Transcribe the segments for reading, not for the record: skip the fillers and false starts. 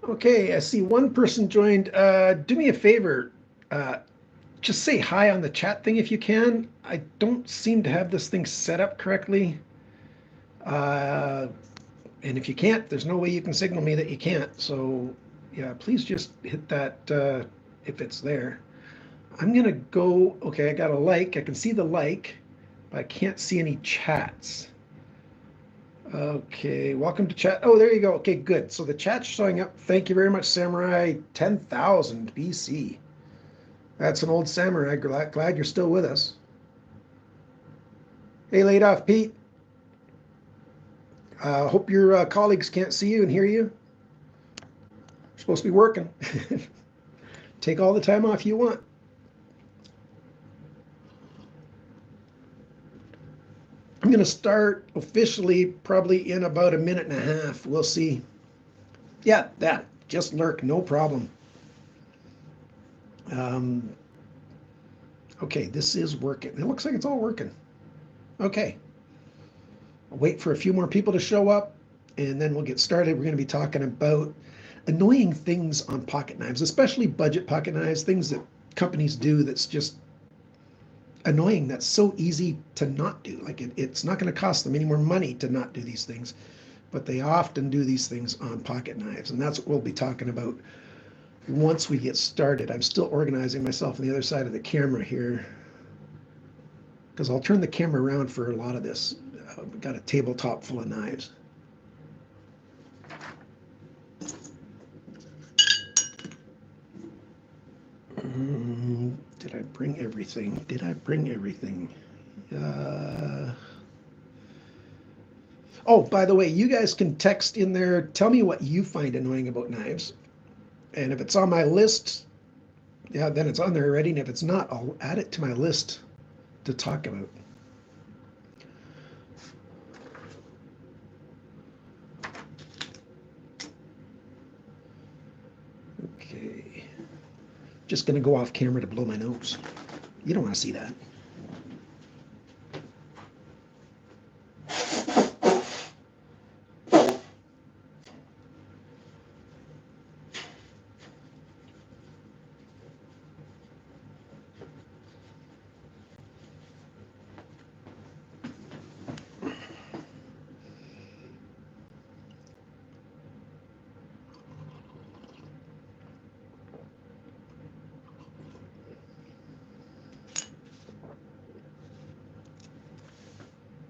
Okay, I see one person joined. Do me a favor. Uh, just say hi on the chat thing if you can. I don't seem to have this thing set up correctly. Uh, and if you can't, there's no way you can signal me that you can't. So, yeah, please just hit that if it's there. I'm going to go. Okay, I got a like. I can see the like, but I can't see any chats. Okay, welcome to chat. Oh, there you go. Okay, good. So the chat's showing up. Thank you very much, Samurai 10,000 BC. That's an old samurai. Glad you're still with us. Hey, laid off Pete. Hope your colleagues can't see you and hear you. You're supposed to be working. Take all the time off you want. I'm going to start officially probably in about a minute and a half. We'll see. Yeah, that. Just lurk. No problem. Um, okay, this is working. It looks like it's all working. Okay. I'll wait for a few more people to show up, and then we'll get started. We're going to be talking about annoying things on pocket knives, especially budget pocket knives, things that companies do that's just annoying, that's so easy to not do. Like it's not going to cost them any more money to not do these things, but they often do these things on pocket knives, and that's what we'll be talking about once we get started. I'm still organizing myself on the other side of the camera here because I'll turn the camera around for a lot of this. We've got a tabletop full of knives. Did I bring everything? Did I bring everything? Oh, by the way, you guys can text in there. Tell me what you find annoying about knives. And if it's on my list, yeah, then it's on there already. And if it's not, I'll add it to my list to talk about. Okay. Just going to go off camera to blow my nose. You don't want to see that.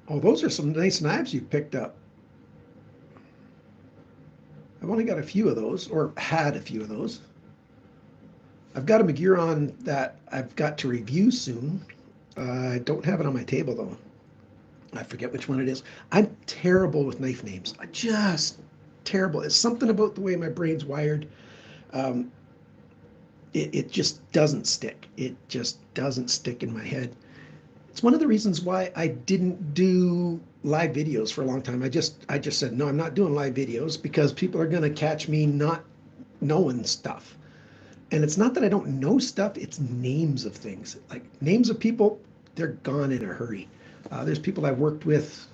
Oh, those are some nice knives you picked up. I've only got a few of those, or had a few of those. I've got a Maguiron that I've got to review soon. I don't have it on my table though. I forget which one it is. I'm terrible with knife names. I just terrible. It's something about the way my brain's wired. Um, it just doesn't stick. It just doesn't stick in my head. It's one of the reasons why I didn't do live videos for a long time. I just said no, I'm not doing live videos because people are going to catch me not knowing stuff. And it's not that I don't know stuff, it's names of things. Like names of people, they're gone in a hurry. There's people I've worked with,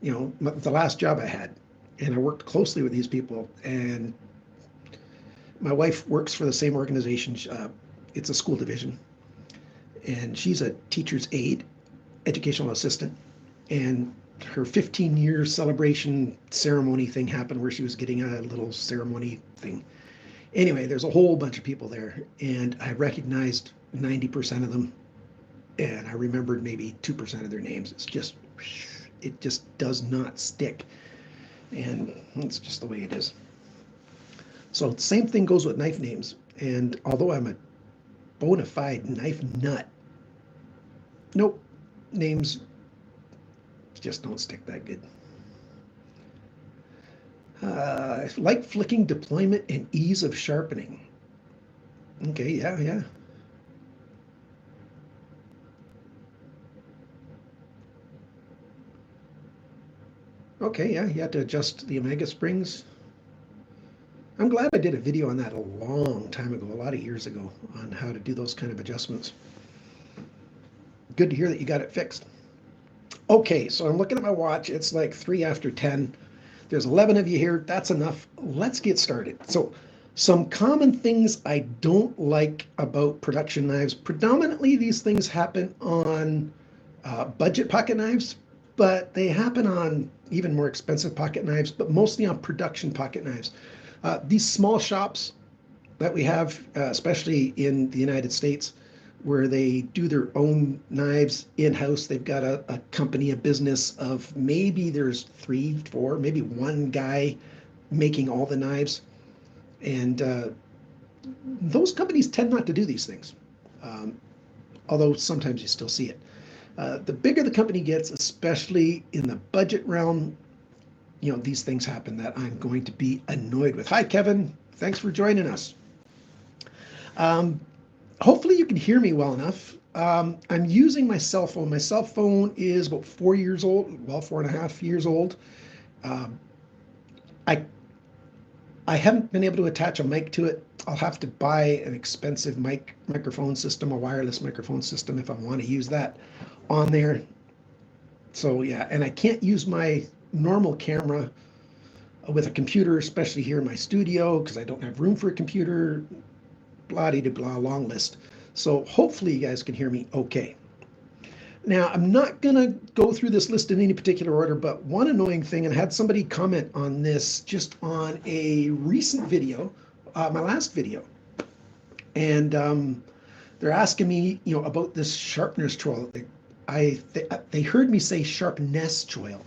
the last job I had, and I worked closely with these people. And my wife works for the same organization. It's a school division, and she's a teacher's aide, educational assistant. And her 15-year celebration ceremony thing happened where she was getting a little ceremony thing. Anyway, there's a whole bunch of people there, and I recognized 90% of them, and I remembered maybe 2% of their names. It just does not stick, and it's just the way it is. So same thing goes with knife names, and although I'm a bona fide knife nut, nope, names just don't stick that good. Like flicking deployment and ease of sharpening. Okay, yeah. Okay, yeah, you have to adjust the Omega springs. I'm glad I did a video on that a long time ago, a lot of years ago, on how to do those kind of adjustments. Good to hear that you got it fixed. Okay, so I'm looking at my watch. It's like 3 after 10. There's 11 of you here. That's enough. Let's get started. So some common things I don't like about production knives. Predominantly, these things happen on budget pocket knives, but they happen on even more expensive pocket knives, but mostly on production pocket knives. These small shops that we have, especially in the United States, where they do their own knives in-house. They've got a company, a business of maybe there's 3, 4, maybe one guy making all the knives. And those companies tend not to do these things, although sometimes you still see it. The bigger the company gets, especially in the budget realm, these things happen that I'm going to be annoyed with. Hi, Kevin. Thanks for joining us. Hopefully you can hear me well enough. I'm using my cell phone. My cell phone is about 4 years old, well, 4.5 years old. I haven't been able to attach a mic to it. I'll have to buy an expensive microphone system, a wireless microphone system, if I want to use that on there. So yeah, and I can't use my normal camera with a computer, especially here in my studio, because I don't have room for a computer. Blah-de-blah, long list. So hopefully you guys can hear me okay. Now, I'm not going to go through this list in any particular order, but one annoying thing, and I had somebody comment on this just on a recent video, my last video, and they're asking me, about this sharpener's choil. They heard me say sharpness choil.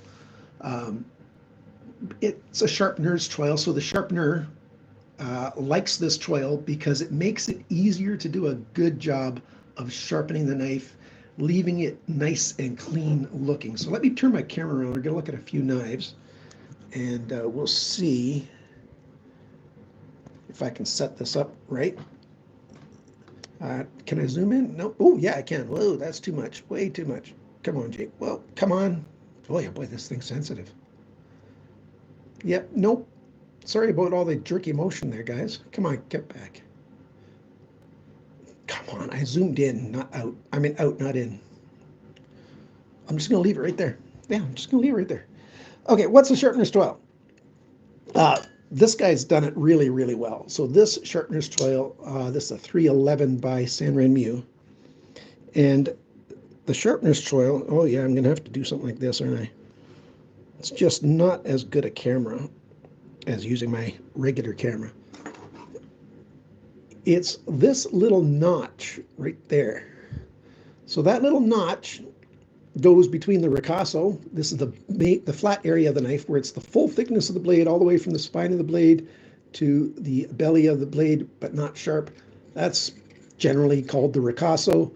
It's a sharpener's choil, so the sharpener likes this choil because it makes it easier to do a good job of sharpening the knife, leaving it nice and clean looking. So let me turn my camera around. We're going to look at a few knives, and we'll see if I can set this up right. Can I zoom in? No. Oh, yeah, I can. Whoa, that's too much. Way too much. Come on, Jake. Well, come on. Boy, this thing's sensitive. Yep, nope. Sorry about all the jerky motion there, guys. Come on, get back. Come on, I zoomed in, not out. I mean out, not in. I'm just going to leave it right there. Yeah, I'm just going to leave it right there. Okay, what's a sharpener's choil? This guy's done it really, really well. So this sharpener's choil, this is a 311 by Sanrenmu. And the sharpener's choil, oh yeah, I'm going to have to do something like this, aren't I? It's just not as good a camera as using my regular camera. It's this little notch right there. So that little notch goes between the ricasso. This is the flat area of the knife where it's the full thickness of the blade all the way from the spine of the blade to the belly of the blade, but not sharp. That's generally called the ricasso.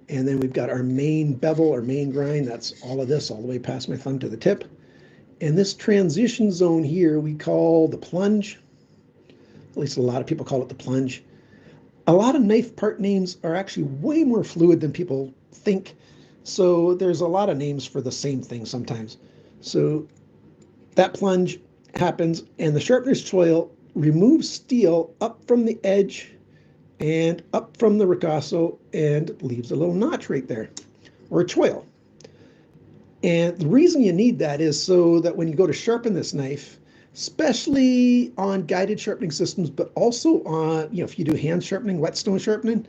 And then we've got our main bevel, our main grind. That's all of this, all the way past my thumb to the tip. And this transition zone here we call the plunge. At least a lot of people call it the plunge. A lot of knife part names are actually way more fluid than people think. So there's a lot of names for the same thing sometimes. So that plunge happens, and the sharpener's choil removes steel up from the edge and up from the ricasso and leaves a little notch right there, or a choil. And the reason you need that is so that when you go to sharpen this knife, especially on guided sharpening systems, but also on, if you do hand sharpening, whetstone sharpening,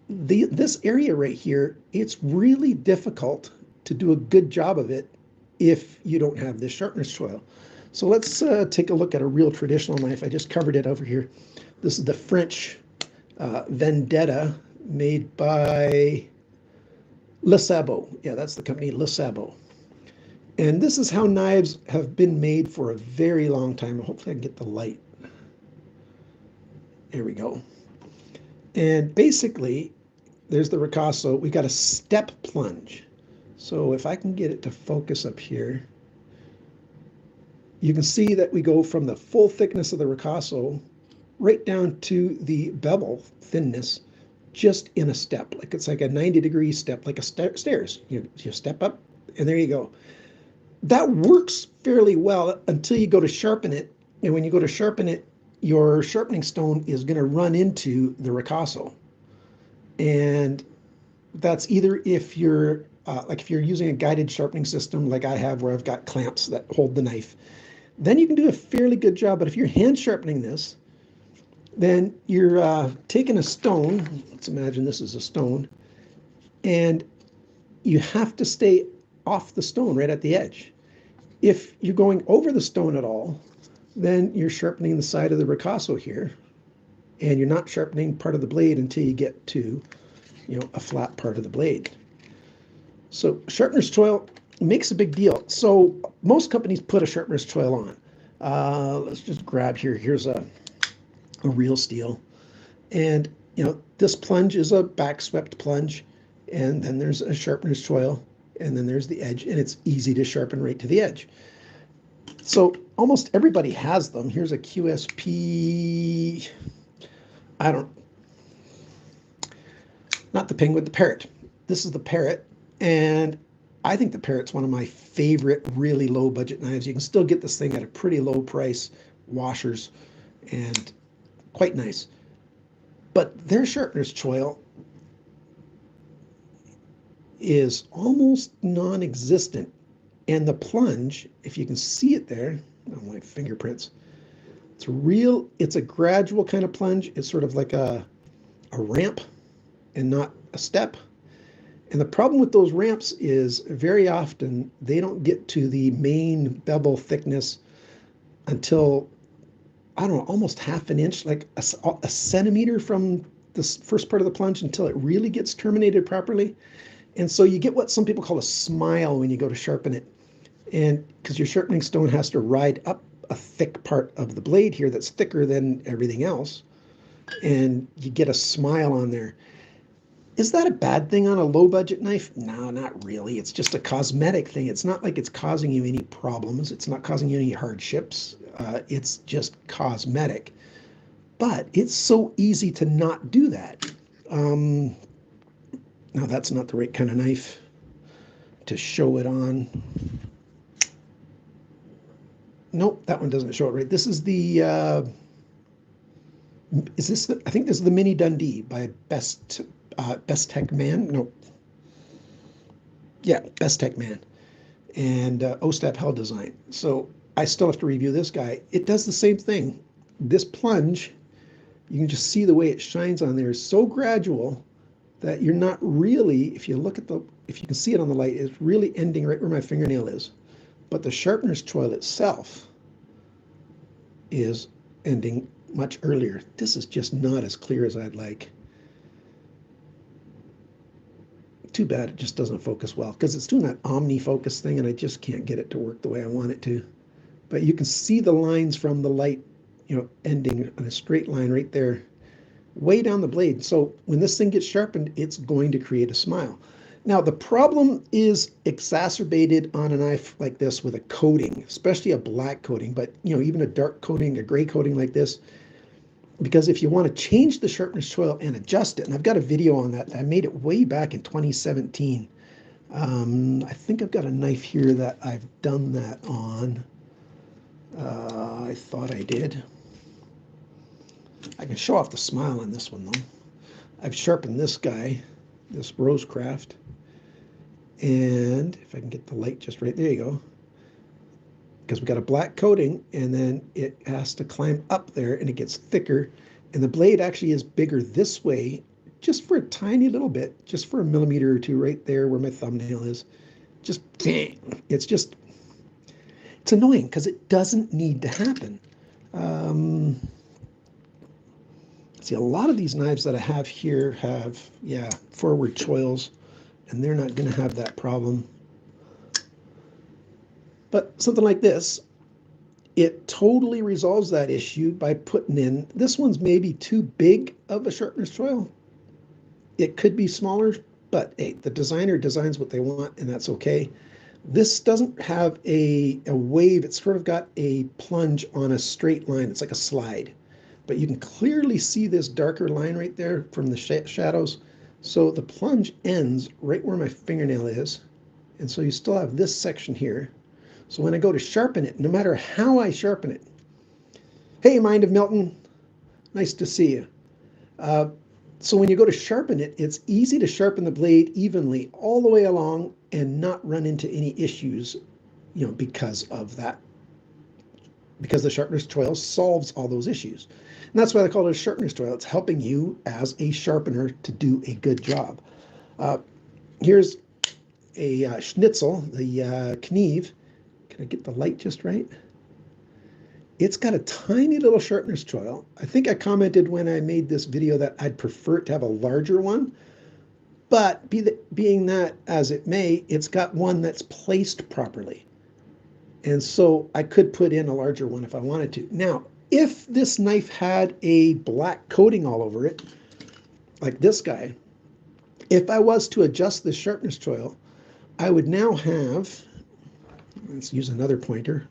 this area right here, it's really difficult to do a good job of it if you don't have this sharpener's choil. So let's take a look at a real traditional knife. I just covered it over here. This is the French Vendetta made by Le Sabot. Yeah, that's the company, Le Sabot. And this is how knives have been made for a very long time. Hopefully I can get the light. There we go. And basically, there's the ricasso. We got a step plunge. So if I can get it to focus up here, you can see that we go from the full thickness of the ricasso right down to the bevel thinness, just in a step. Like it's like a 90-degree step, like a stairs. You step up, and there you go. That works fairly well until you go to sharpen it. And when you go to sharpen it, your sharpening stone is going to run into the ricasso. And that's either if you're using a guided sharpening system like I have, where I've got clamps that hold the knife, then you can do a fairly good job. But if you're hand sharpening this, then you're taking a stone. Let's imagine this is a stone, and you have to stay off the stone right at the edge. If you're going over the stone at all, then you're sharpening the side of the ricasso here, and you're not sharpening part of the blade until you get to, a flat part of the blade. So sharpener's choil makes a big deal. So most companies put a sharpener's choil on. Let's just grab here. Here's a real steel, and this plunge is a back swept plunge, and then there's a sharpener's choil, and then there's the edge, and it's easy to sharpen right to the edge. So almost everybody has them. Here's a QSP, not the penguin, the parrot. This is the parrot, and I think the parrot's one of my favorite really low budget knives. You can still get this thing at a pretty low price, washers, and quite nice. But their sharpener's choil is almost non-existent, and the plunge, if you can see it there, my fingerprints, it's a gradual kind of plunge. It's sort of like a ramp and not a step. And the problem with those ramps is very often they don't get to the main bevel thickness until, almost half an inch, like a centimeter from the first part of the plunge until it really gets terminated properly. And so you get what some people call a smile when you go to sharpen it. And because your sharpening stone has to ride up a thick part of the blade here that's thicker than everything else, and you get a smile on there. Is that a bad thing on a low budget knife? No, not really. It's just a cosmetic thing. It's not like it's causing you any problems. It's not causing you any hardships. It's just cosmetic. But it's so easy to not do that. Now that's not the right kind of knife to show it on. Nope, that one doesn't show it right. This is the, I think this is the Mini Dundee by Best Tech Man. Nope. Yeah, Best Tech Man. And Ostap Hell Design. So I still have to review this guy. It does the same thing. This plunge, you can just see the way it shines on there is so gradual that you're not really, if you can see it on the light, it's really ending right where my fingernail is. But the sharpener's choil itself is ending much earlier. This is just not as clear as I'd like. Too bad it just doesn't focus well, because it's doing that omni-focus thing, and I just can't get it to work the way I want it to. But you can see the lines from the light, ending on a straight line right there, way down the blade. So when this thing gets sharpened, it's going to create a smile. Now, the problem is exacerbated on a knife like this with a coating, especially a black coating, but even a dark coating, a gray coating like this, because if you want to change the sharpener's choil and adjust it, and I've got a video on that, I made it way back in 2017. I think I've got a knife here that I've done that on. I thought I did. I can show off the smile on this one though. I've sharpened this guy, this Rosecraft, and if I can get the light just right, there you go. Because we got a black coating, and then it has to climb up there, and it gets thicker, and the blade actually is bigger this way, just for a tiny little bit, just for a millimeter or two right there where my thumbnail is. It's annoying because it doesn't need to happen. See, a lot of these knives that I have here have, forward choils, and they're not going to have that problem. But something like this, it totally resolves that issue by putting in, this one's maybe too big of a sharpener's choil. It could be smaller, but hey, the designer designs what they want, and that's okay. This doesn't have a wave. It's sort of got a plunge on a straight line. It's like a slide. But you can clearly see this darker line right there from the shadows. So the plunge ends right where my fingernail is. And so you still have this section here. So when I go to sharpen it, no matter how I sharpen it, hey, Mind of Milton, nice to see you. So when you go to sharpen it, it's easy to sharpen the blade evenly all the way along and not run into any issues, because of that because the sharpener's toil solves all those issues. And that's why they call it a sharpener's toil. It's helping you as a sharpener to do a good job. Here's a schnitzel, the Knieve. Can I get the light just right? It's got a tiny little sharpener's toil. I think I commented when I made this video that I'd prefer it to have a larger one, but being that as it may, it's got one that's placed properly. And so I could put in a larger one if I wanted to. Now, if this knife had a black coating all over it, like this guy, if I was to adjust the sharpness toil, I would now have, let's use another pointer,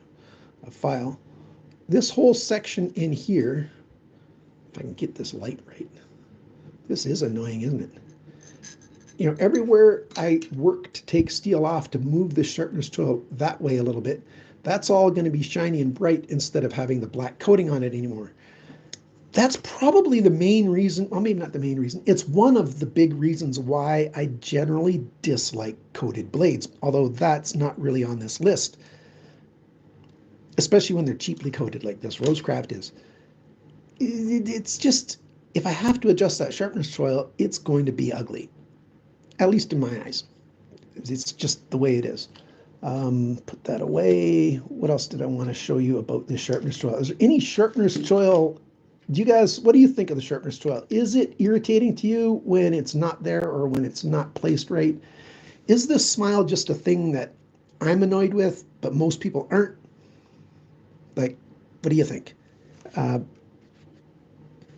a file, this whole section in here, if I can get this light right. This is annoying, isn't it? You know, everywhere I work to take steel off to move the sharpness tool that way a little bit, that's all going to be shiny and bright instead of having the black coating on it anymore. That's probably the main reason, well, maybe not the main reason, it's one of the big reasons why I generally dislike coated blades, although that's not really on this list, especially when they're cheaply coated like this Rosecraft is. It's just, if I have to adjust that sharpness toil, it's going to be ugly. At least in my eyes. It's just the way it is. Put that away. What else did I want to show you about this sharpness toil? Is there any sharpness toil? Do you guys, what do you think of the sharpness toil? Is it irritating to you when it's not there or when it's not placed right? Is this smile just a thing that I'm annoyed with, but most people aren't? Like, what do you think?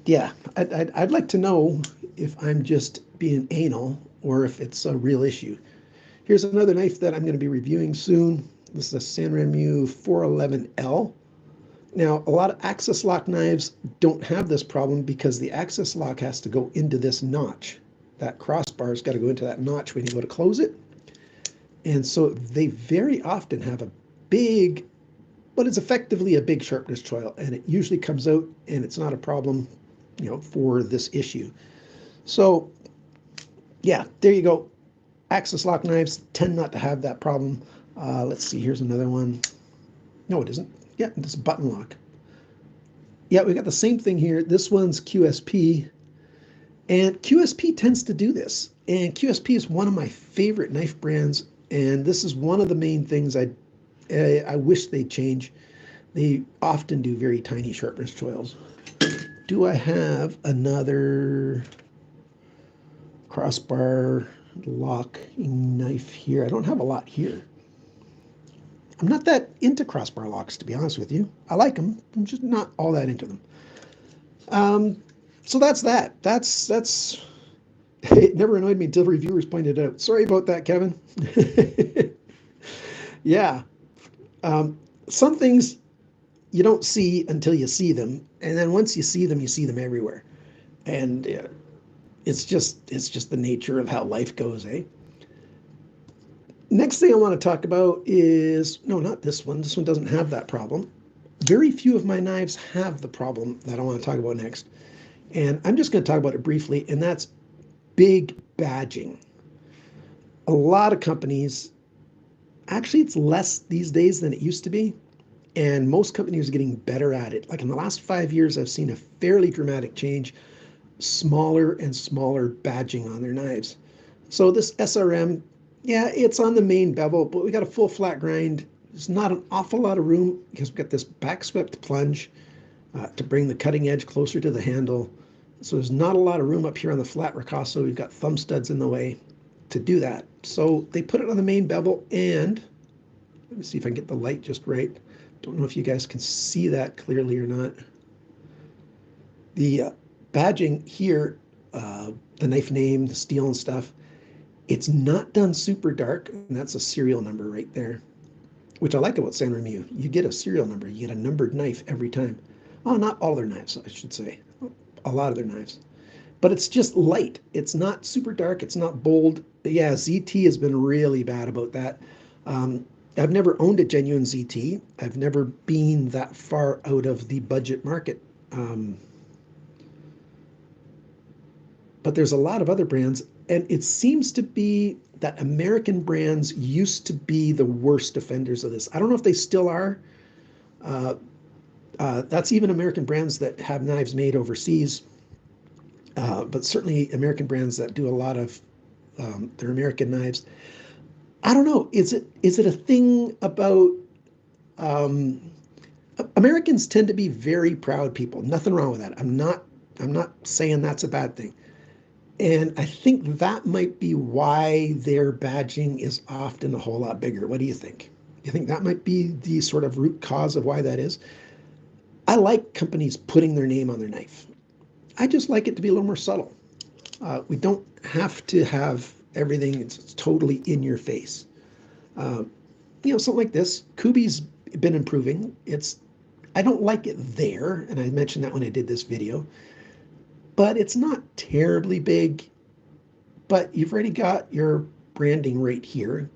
Yeah, I'd like to know if I'm just being anal or if it's a real issue. Here's another knife that I'm going to be reviewing soon. This is a San Remo 411L. Now, a lot of axis lock knives don't have this problem because the axis lock has to go into this notch. That crossbar's got to go into that notch when you go to close it. And so they very often have a big, but it's effectively a big sharpness toil, and it usually comes out and it's not a problem, you know, for this issue. So yeah, there you go. Axis lock knives tend not to have that problem. Let's see, here's another one. No, it isn't. Yeah, it's a button lock. Yeah, we got the same thing here. This one's QSP, and QSP tends to do this. And QSP is one of my favorite knife brands, and this is one of the main things I wish they'd change. They often do very tiny sharpness toils. Do I have another crossbar locking knife here? I don't have a lot here. I'm not that into crossbar locks, to be honest with you. I like them. I'm just not all that into them. So that's that. That's it never annoyed me until reviewers pointed it out. Sorry about that, Kevin. Yeah. Some things you don't see until you see them, and then once you see them everywhere. And it's just the nature of how life goes, eh? Next thing I want to talk about is, no, not this one. This one doesn't have that problem. Very few of my knives have the problem that I want to talk about next. And I'm just going to talk about it briefly, and that's big badging. A lot of companies, actually it's less these days than it used to be, and most companies are getting better at it. Like in the last 5 years, I've seen a fairly dramatic change, smaller and smaller badging on their knives. So this SRM, yeah, it's on the main bevel, but we got a full flat grind. There's not an awful lot of room because we've got this back-swept plunge to bring the cutting edge closer to the handle. So there's not a lot of room up here on the flat ricasso. We've got thumb studs in the way to do that. So they put it on the main bevel, and let me see if I can get the light just right. Don't know if you guys can see that clearly or not. The badging here, the knife name, the steel and stuff, it's not done super dark, and that's a serial number right there, which I like about San Remo. You get a serial number, you get a numbered knife every time. Oh, not all their knives, I should say. A lot of their knives. But it's just light. It's not super dark, it's not bold. But yeah, ZT has been really bad about that. I've never owned a genuine ZT. I've never been that far out of the budget market. But there's a lot of other brands, and it seems to be that American brands used to be the worst offenders of this. I don't know if they still are, That's even American brands that have knives made overseas, but certainly American brands that do a lot of their American knives. I don't know. Is it a thing about um, Americans tend to be very proud people. Nothing wrong with that. I'm not saying that's a bad thing. And I think that might be why their badging is often a whole lot bigger. What do you think? You think that might be the sort of root cause of why that is? I like companies putting their name on their knife. I just like it to be a little more subtle. We don't have to have everything it's totally in your face. Uh, Something like this. Kubi's been improving. I don't like it there, and I mentioned that when I did this video, but it's not terribly big. But you've already got your branding right here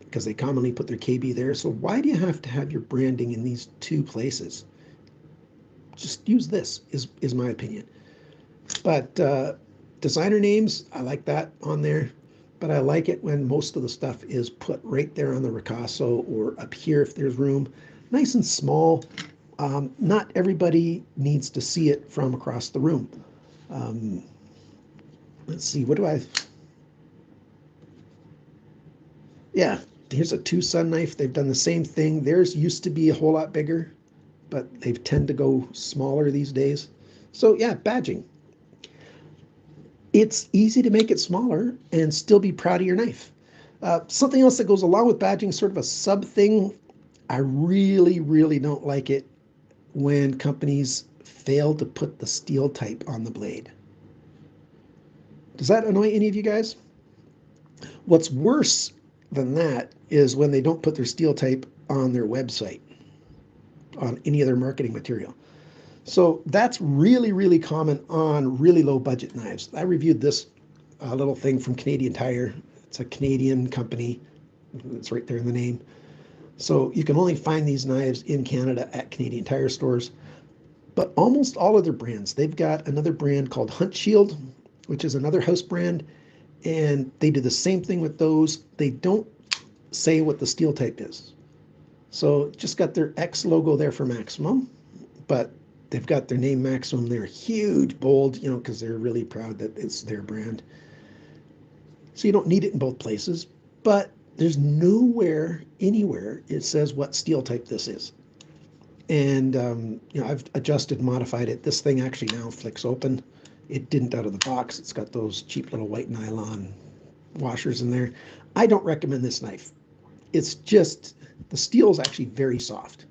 because they commonly put their KB there. So why do you have to have your branding in these two places? Just use this, is my opinion. But designer names, I like that on there. But I like it when most of the stuff is put right there on the ricasso or up here if there's room. Nice and small. Not everybody needs to see it from across the room. Let's see, yeah, here's a two-son knife. They've done the same thing. Theirs used to be a whole lot bigger, but they tend to go smaller these days. So yeah, badging. It's easy to make it smaller and still be proud of your knife. Something else that goes along with badging, sort of a sub thing, I really, really don't like it when companies fail to put the steel type on the blade. Does that annoy any of you guys? What's worse than that is when they don't put their steel type on their website, on any other marketing material. So that's really, really common on really low budget knives. I reviewed this little thing from Canadian Tire. It's a Canadian company. It's right there in the name. So you can only find these knives in Canada at Canadian Tire stores. But almost all of their brands, they've got another brand called Hunt Shield, which is another house brand. And they do the same thing with those. They don't say what the steel type is. So just got their X logo there for Maximum, but they've got their name Maximum there, huge, bold, because they're really proud that it's their brand. So you don't need it in both places, but there's nowhere, anywhere, it says what steel type this is. And, I've adjusted, modified it. This thing actually now flicks open. It didn't out of the box. It's got those cheap little white nylon washers in there. I don't recommend this knife. It's just, the steel is actually very soft.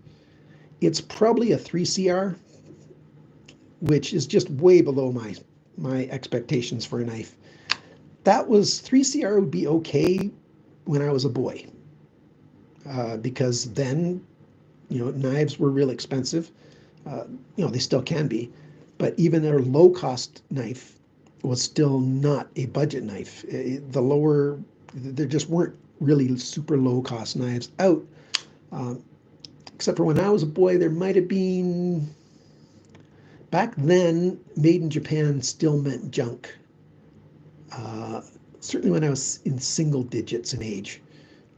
It's probably a 3CR, which is just way below my expectations for a knife. That was 3CR would be okay when I was a boy, because then, knives were real expensive. They still can be, but even their low-cost knife was still not a budget knife. There just weren't really super low-cost knives out, except for when I was a boy, there might have been. Back then, made in Japan still meant junk. Certainly when I was in single digits in age.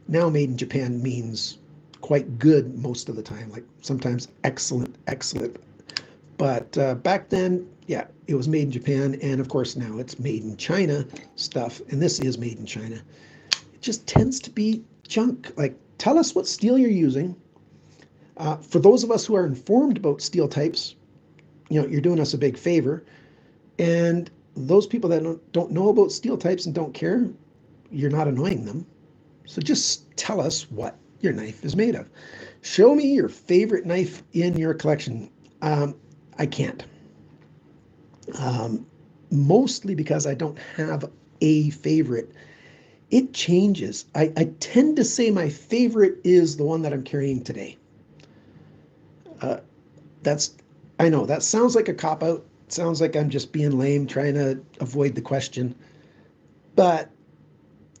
Now made in Japan means quite good most of the time, like sometimes excellent, excellent. But back then, yeah, it was made in Japan. And of course now it's made in China stuff. And this is made in China. It just tends to be junk. Like, tell us what steel you're using. For those of us who are informed about steel types, you're doing us a big favor. And those people that don't know about steel types and don't care, you're not annoying them. So just tell us what your knife is made of. Show me your favorite knife in your collection. I can't. Mostly because I don't have a favorite. It changes. I tend to say my favorite is the one that I'm carrying today. I know that sounds like a cop-out. Sounds like I'm just being lame, trying to avoid the question. But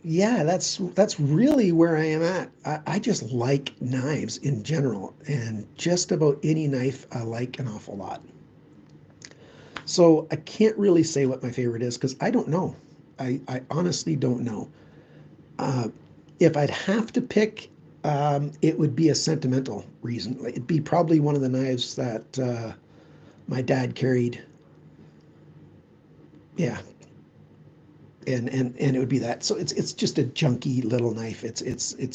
yeah, that's really where I am at. I just like knives in general, and just about any knife I like an awful lot. So I can't really say what my favorite is because I don't know. I honestly don't know. If I'd have to pick, it would be a sentimental reason. Like, it'd be probably one of the knives that my dad carried. Yeah, and it would be that. So it's just a junky little knife. It's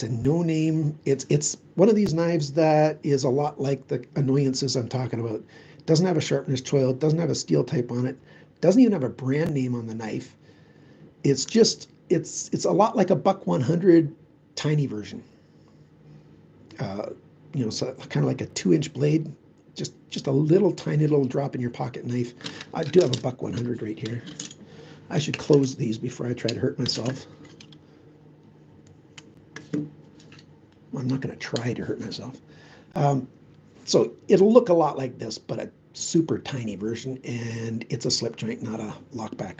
a no name. It's one of these knives that is a lot like the annoyances I'm talking about. It doesn't have a sharpener's choil. It doesn't have a steel type on it. Doesn't even have a brand name on the knife. It's just it's a lot like a Buck 100 tiny version. Uh, so kind of like a 2-inch blade, just a little tiny little drop in your pocket knife. I do have a Buck 100 right here. I should close these before I try to hurt myself. Well, I'm not going to try to hurt myself. So it'll look a lot like this, but a super tiny version, and it's a slip joint, not a lockback.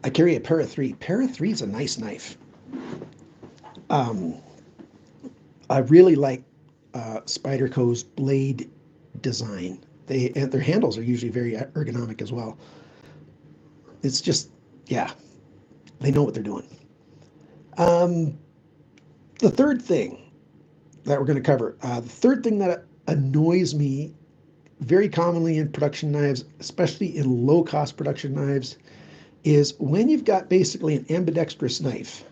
I carry a Para 3. Para 3 is a nice knife. I really like Spyderco's blade design. And their handles are usually very ergonomic as well. It's just, yeah, they know what they're doing. The third thing that we're going to cover, the third thing that annoys me very commonly in production knives, especially in low-cost production knives, is when you've got basically an ambidextrous knife,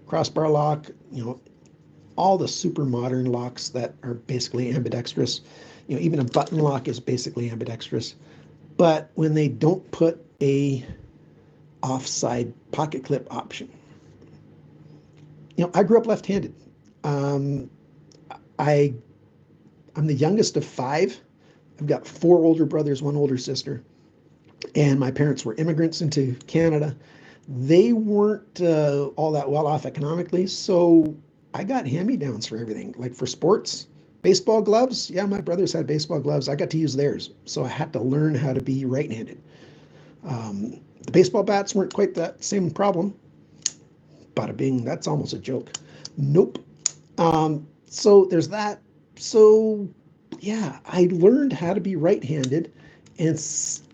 crossbar lock, all the super modern locks that are basically ambidextrous. Even a button lock is basically ambidextrous. But when they don't put a offside pocket clip option, I grew up left-handed. I'm the youngest of 5. I've got 4 older brothers, 1 older sister, and my parents were immigrants into Canada. They weren't all that well off economically, so I got hand-me-downs for everything. Like for sports, baseball gloves. Yeah, my brothers had baseball gloves. I got to use theirs, so I had to learn how to be right-handed. The baseball bats weren't quite that same problem. Bada bing, that's almost a joke. Nope. So there's that. So yeah, I learned how to be right-handed, and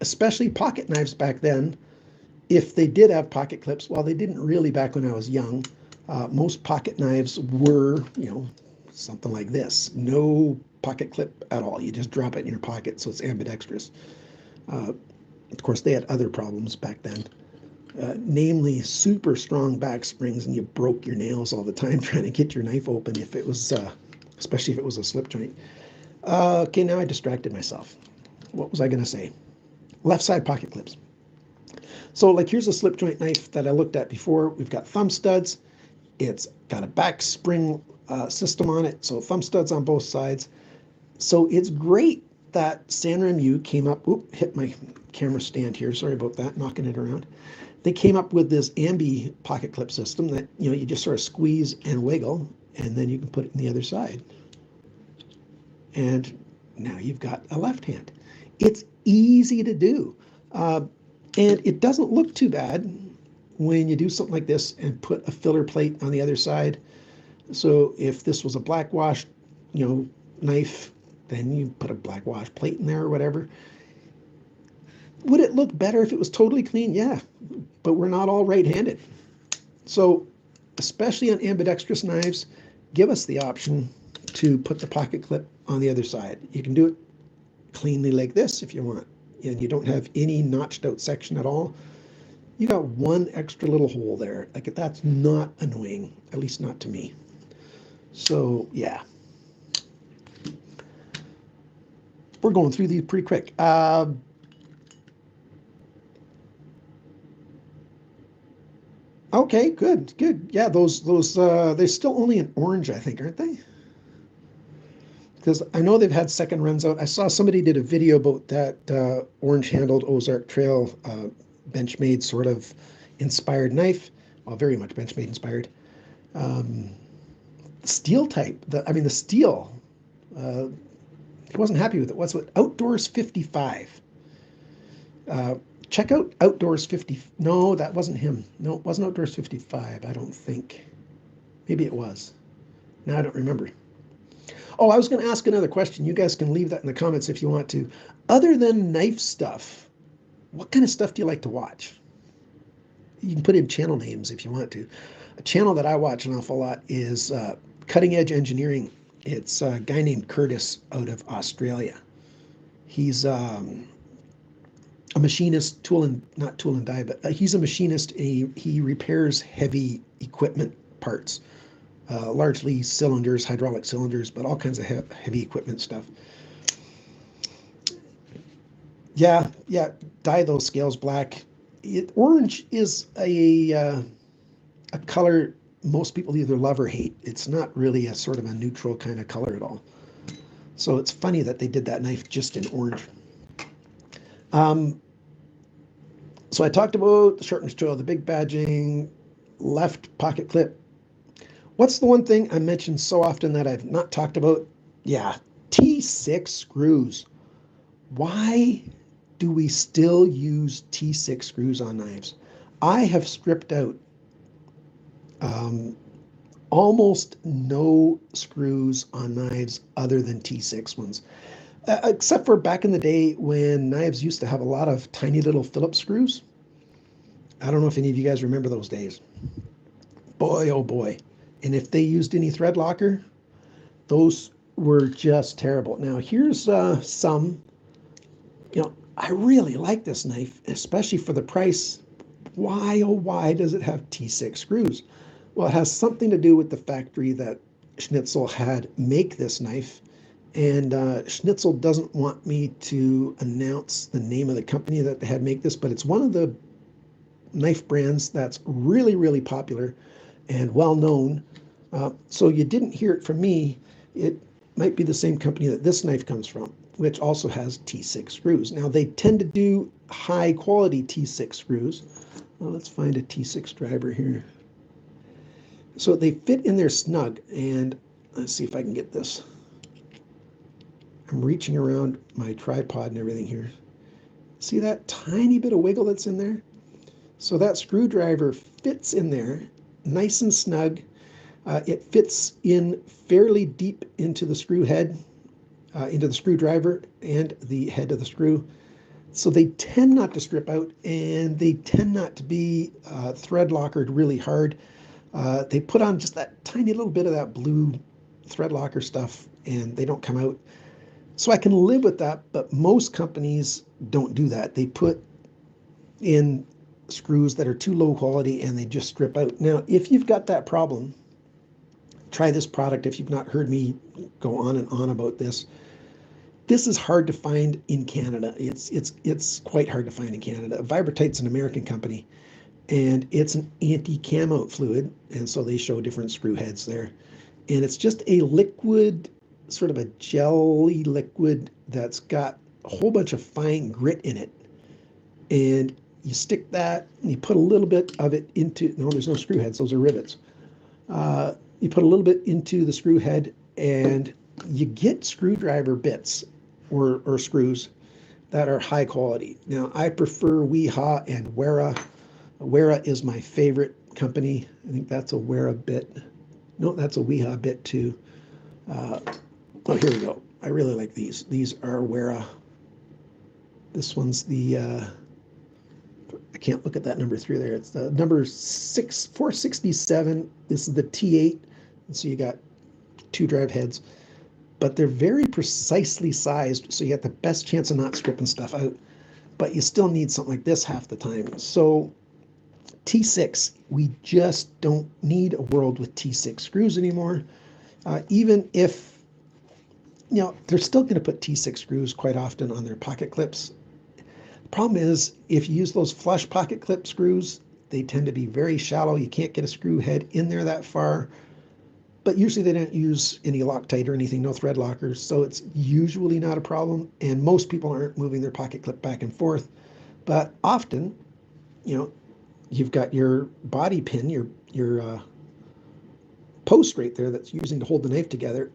especially pocket knives back then. If they did have pocket clips, well, they didn't really back when I was young. Most pocket knives were, something like this. No pocket clip at all. You just drop it in your pocket, so it's ambidextrous. Of course, they had other problems back then, namely super strong back springs, and you broke your nails all the time trying to get your knife open if it was, especially if it was a slip joint. Okay, now I distracted myself. What was I going to say? Left side pocket clips. So like here's a slip joint knife that I looked at before. We've got thumb studs. It's got a back spring system on it, so thumb studs on both sides. So it's great that Sanram U came up, hit my camera stand here, sorry about that, knocking it around. They came up with this ambi pocket clip system that, you just sort of squeeze and wiggle, and then you can put it in the other side. And now you've got a left hand. It's easy to do. And it doesn't look too bad when you do something like this and put a filler plate on the other side. So if this was a black wash, knife, then you put a black wash plate in there or whatever. Would it look better if it was totally clean? Yeah, but we're not all right-handed. So especially on ambidextrous knives, give us the option to put the pocket clip on the other side. You can do it cleanly like this if you want, and you don't have any notched out section at all. You got one extra little hole there. Like, that's not annoying, at least not to me. So yeah, we're going through these pretty quick. Okay, good. Yeah, those they're still only in orange, I think, aren't they? Because I know they've had second runs out. I saw somebody did a video about that orange-handled Ozark Trail Benchmade sort of inspired knife. Well, very much Benchmade inspired. Steel type. The steel. He wasn't happy with it. What's it? Outdoors 55. Check out Outdoors 50. No, that wasn't him. No, it wasn't Outdoors 55, I don't think. Maybe it was. Now I don't remember. Oh, I was going to ask another question. You guys can leave that in the comments if you want to. Other than knife stuff, what kind of stuff do you like to watch? you can put in channel names if you want to. A channel that I watch an awful lot is Cutting Edge Engineering. It's a guy named Curtis out of Australia. He's a machinist, not tool and die, but he's a machinist. He repairs heavy equipment parts, largely cylinders, hydraulic cylinders, but all kinds of heavy equipment stuff. Yeah, dye those scales black. Orange is a color most people either love or hate. It's not really a sort of a neutral kind of color at all. So it's funny that they did that knife just in orange. So I talked about the sharpener's tool, the big badging, left pocket clip. What's the one thing I mentioned so often that I've not talked about? Yeah, T6 screws. Why do we still use T6 screws on knives? I have stripped out almost no screws on knives other than T6 ones. Except for back in the day when knives used to have a lot of tiny little Phillips screws. I don't know if any of you guys remember those days. Boy, oh boy. And if they used any thread locker, those were just terrible. Now here's some, I really like this knife, especially for the price. Why, oh why does it have T6 screws? Well, it has something to do with the factory that Schnitzel had make this knife. And Schnitzel doesn't want me to announce the name of the company that they had make this, but it's one of the knife brands that's really, really popular and well known. So you didn't hear it from me. It might be the same company that this knife comes from, which also has T6 screws. Now they tend to do high quality T6 screws. Well, let's find a T6 driver here. So they fit in there snug, and let's see if I can get this. I'm reaching around my tripod and everything here. See that tiny bit of wiggle that's in there? So that screwdriver fits in there nice and snug. It fits in fairly deep into the screw head, into the screwdriver and the head of the screw. So they tend not to strip out, and they tend not to be thread lockered really hard. They put on just that tiny little bit of that blue thread locker stuff, and they don't come out. So I can live with that, but most companies don't do that. They put in screws that are too low quality and they just strip out. Now, if you've got that problem, try this product. If you've not heard me go on and on about this, this is hard to find in Canada. It's quite hard to find in Canada. Vibratite's an American company, and it's an anti-cam out fluid, and so they show different screw heads there. And it's just a liquid, sort of a jelly liquid that's got a whole bunch of fine grit in it. And you stick that, and you put a little bit of it into, no, there's no screw heads, those are rivets. You put a little bit into the screw head, and you get screwdriver bits or screws that are high quality. Now, I prefer Weha and Wera. Wera is my favorite company. I think that's a Wera bit. No, that's a Weha bit too. Oh, here we go. I really like these. These are Wera. This one's the, I can't look at that number 3 there. It's the number 467. This is the T8. And so you got 2 drive heads, but they're very precisely sized, so you have the best chance of not stripping stuff out, but you still need something like this half the time. So T6, we just don't need a world with T6 screws anymore. Even if, they're still going to put T6 screws quite often on their pocket clips. The problem is, if you use those flush pocket clip screws, they tend to be very shallow. You can't get a screw head in there that far. But usually they don't use any Loctite or anything, no thread lockers, so it's usually not a problem. And most people aren't moving their pocket clip back and forth. But often, you've got your body pin, your post right there that's using to hold the knife together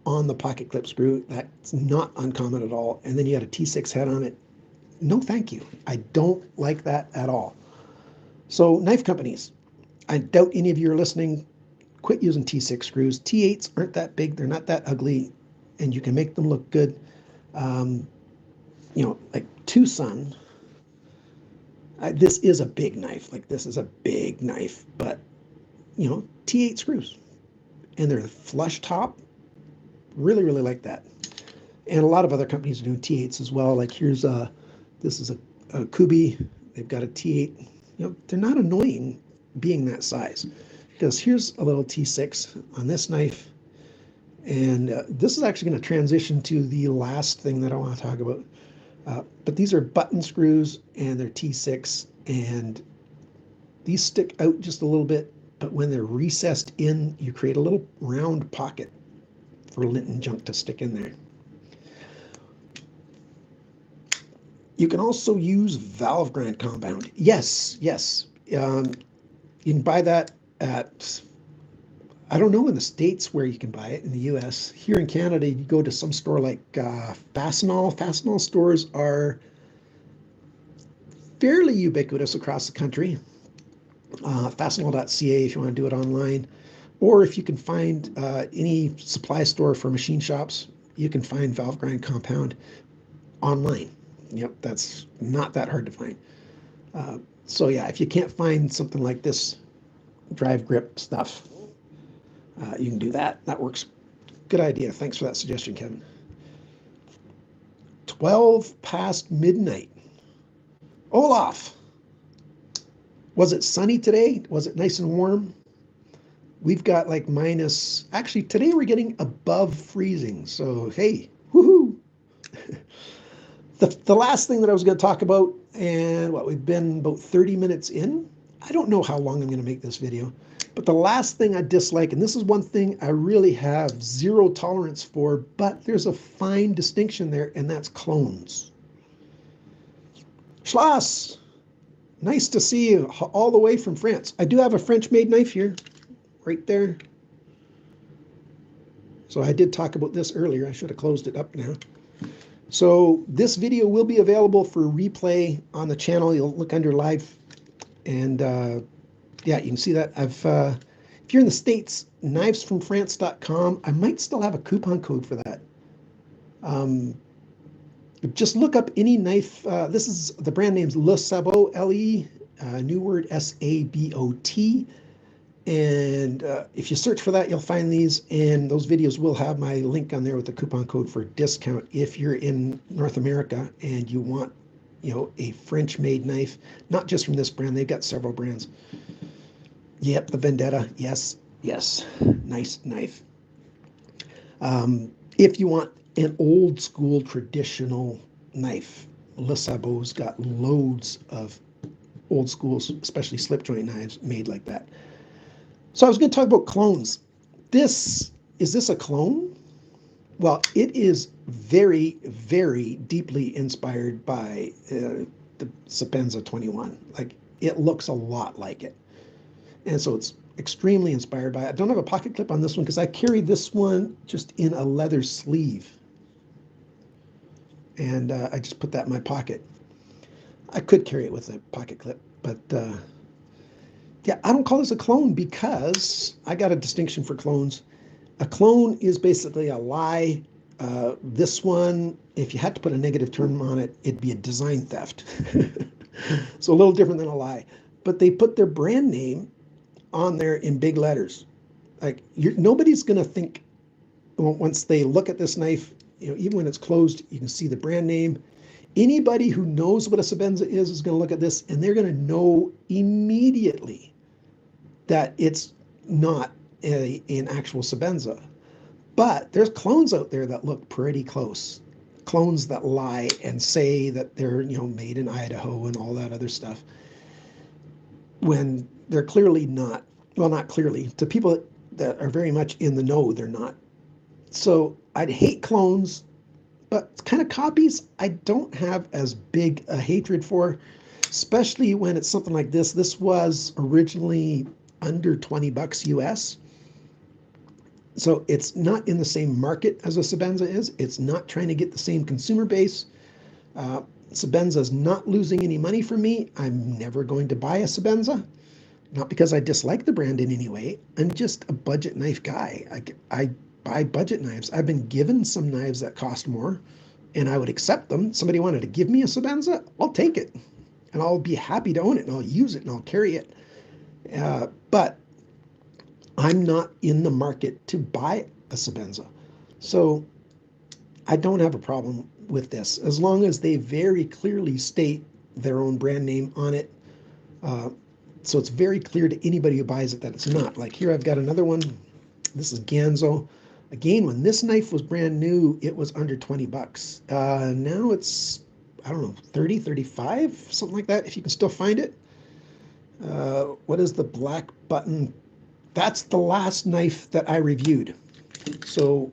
on the pocket clip screw. That's not uncommon at all. And then you got a T6 head on it. No, thank you. I don't like that at all. So knife companies, I doubt any of you are listening. Quit using T6 screws. T8s aren't that big. They're not that ugly, and you can make them look good. Like Tucson, This is a big knife. Like, this is a big knife, but you know, T8 screws, and they're flush top. Really, really like that. And a lot of other companies are doing T8s as well. Like, here's this is a Kubi. They've got a T8. You know, they're not annoying being that size, because here's a little T6 on this knife. And this is actually going to transition to the last thing that I want to talk about. But these are button screws, and they're T6, and these stick out just a little bit, but when they're recessed in, you create a little round pocket for lint and junk to stick in there. You can also use valve grind compound. Yes, yes. You can buy that at, I don't know in the States where you can buy it in the US. Here in Canada, you go to some store like Fastenal. Fastenal stores are fairly ubiquitous across the country. Fastenal.ca if you want to do it online. Or if you can find any supply store for machine shops, you can find valve grind compound online. Yep, that's not that hard to find. So yeah, if you can't find something like this drive grip stuff, you can do that. That works. Good idea. Thanks for that suggestion, Kevin. 12 past midnight. Olaf, was it sunny today? Was it nice and warm? We've got like minus, actually today we're getting above freezing. So hey, woohoo. The last thing that I was going to talk about, and what, we've been about 30 minutes in. I don't know how long I'm going to make this video, but the last thing I dislike, and this is one thing I really have zero tolerance for, but there's a fine distinction there, and that's clones. Schloss, nice to see you all the way from France. I do have a French-made knife here, right there. So I did talk about this earlier. I should have closed it up now. So this video will be available for replay on the channel. You'll look under live, and yeah, you can see that. If you're in the States, knivesfromfrance.com. I might still have a coupon code for that. Just look up any knife. This is the brand name's Le Sabot, L-E, new word S-A-B-O-T. And if you search for that, you'll find these, and those videos will have my link on there with the coupon code for discount if you're in North America and you want, you know, a French-made knife, not just from this brand. They've got several brands. Yep, the Vendetta. Yes, yes, nice knife. If you want an old school traditional knife, Le Sabot's got loads of old school, especially slip joint knives made like that. So I was going to talk about clones. Is this a clone? Well, it is very, very deeply inspired by the Sapenza 21. Like, it looks a lot like it. And so it's extremely inspired by it. I don't have a pocket clip on this one because I carry this one just in a leather sleeve. And I just put that in my pocket. I could carry it with a pocket clip, but yeah, I don't call this a clone because I got a distinction for clones. A clone is basically a lie. This one, if you had to put a negative term on it, it'd be a design theft. So a little different than a lie. But they put their brand name on there in big letters. Like, nobody's going to think, once they look at this knife, you know, even when it's closed, you can see the brand name. Anybody who knows what a Sapenza is going to look at this, and they're going to know immediately that it's not an actual Sapenza. But there's clones out there that look pretty close. Clones that lie and say that they're, you know, made in Idaho and all that other stuff, when they're clearly not. Well, not clearly. To people that are very much in the know, they're not. So I'd hate clones, but kind of copies I don't have as big a hatred for, especially when it's something like this. This was originally under 20 bucks US. So it's not in the same market as a Sapenza is. It's not trying to get the same consumer base. Sapenza is not losing any money for me. I'm never going to buy a Sapenza. Not because I dislike the brand in any way. I'm just a budget knife guy. I buy budget knives. I've been given some knives that cost more, and I would accept them. Somebody wanted to give me a Sapenza, I'll take it. and I'll be happy to own it, and I'll use it, and I'll carry it. But I'm not in the market to buy a Sebenza. So I don't have a problem with this, as long as they very clearly state their own brand name on it. So it's very clear to anybody who buys it that it's not. Like here, I've got another one. This is Ganzo. Again, when this knife was brand new, it was under 20 bucks. Now it's, I don't know, 30, 35, something like that, if you can still find it. What is the black button? That's the last knife that I reviewed. So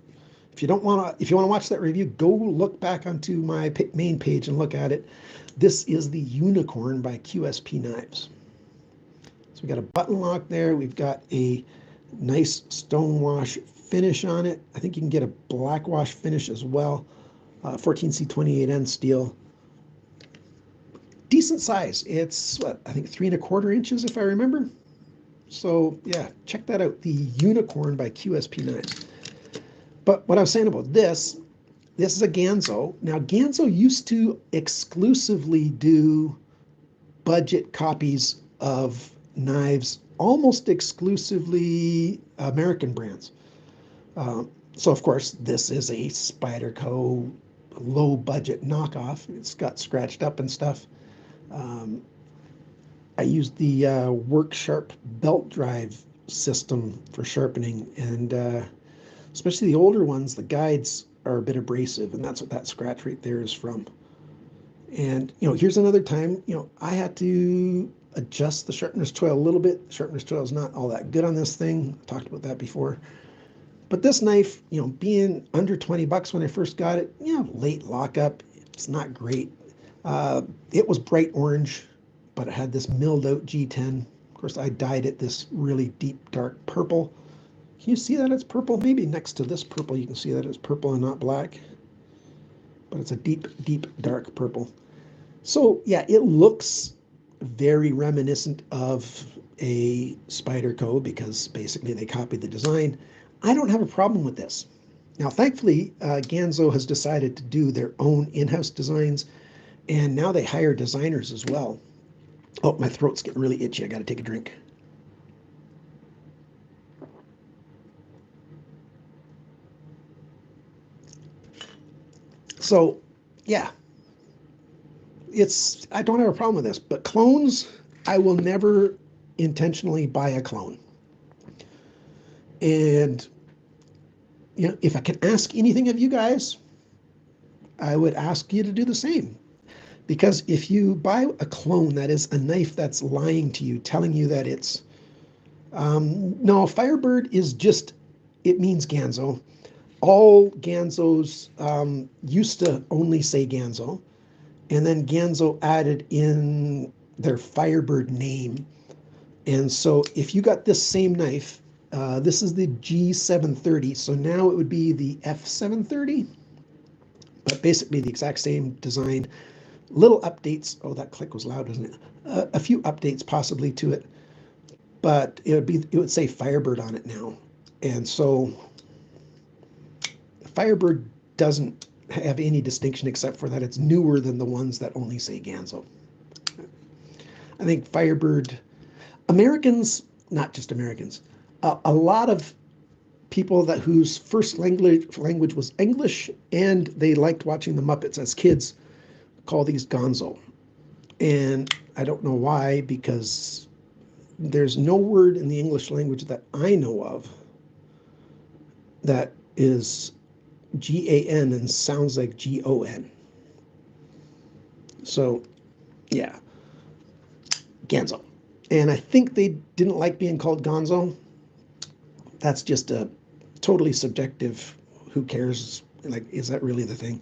if you want to watch that review, go look back onto my main page and look at it. This is the Unicorn by QSP Knives. So we got a button lock there. We've got a nice stonewash finish on it. I think you can get a black wash finish as well. 14C28N steel. Decent size. It's what, I think 3 1/4 inches if I remember. So yeah, check that out. The Unicorn by QSP Knives. But what I was saying about this is a Ganzo. Now Ganzo used to exclusively do budget copies of knives, almost exclusively American brands. So of course this is a Spyderco low budget knockoff. It's got scratched up and stuff. I used the WorkSharp belt drive system for sharpening, and especially the older ones, the guides are a bit abrasive, and that's what that scratch right there is from. And here's another time I had to adjust the sharpener's toil a little bit. The sharpener's toil is not all that good on this thing. I talked about that before. But this knife, being under 20 bucks when I first got it, late lockup, it's not great. It was bright orange, but it had this milled out G10. Of course, I dyed it this really deep, dark purple. Can you see that it's purple? Maybe next to this purple, you can see that it's purple and not black. But it's a deep, deep, dark purple. So yeah, it looks very reminiscent of a Spyderco because basically they copied the design. I don't have a problem with this. Now, thankfully, Ganzo has decided to do their own in-house designs, and now they hire designers as well. Oh, my throat's getting really itchy. I got to take a drink. So, yeah, I don't have a problem with this, but clones, I will never intentionally buy a clone. And if I can ask anything of you guys, I would ask you to do the same. Because if you buy a clone that is a knife that's lying to you, telling you that it's no, Firebird is just, it means Ganzo. All Ganzos used to only say Ganzo, and then Ganzo added in their Firebird name. And so if you got this same knife, this is the G730, so now it would be the F730, but basically the exact same design. Little updates. Oh, that click was loud, wasn't it? A few updates possibly to it, but it would say Firebird on it now. And so Firebird doesn't have any distinction except for that it's newer than the ones that only say Ganzo. I think Firebird, Americans, not just Americans, a lot of people whose first language was English and they liked watching the Muppets as kids call these Gonzo. And I don't know why, because there's no word in the English language that I know of that is G-A-N and sounds like G-O-N. So, yeah, Ganzo. And I think they didn't like being called Gonzo. That's just a totally subjective, who cares? Like, is that really the thing?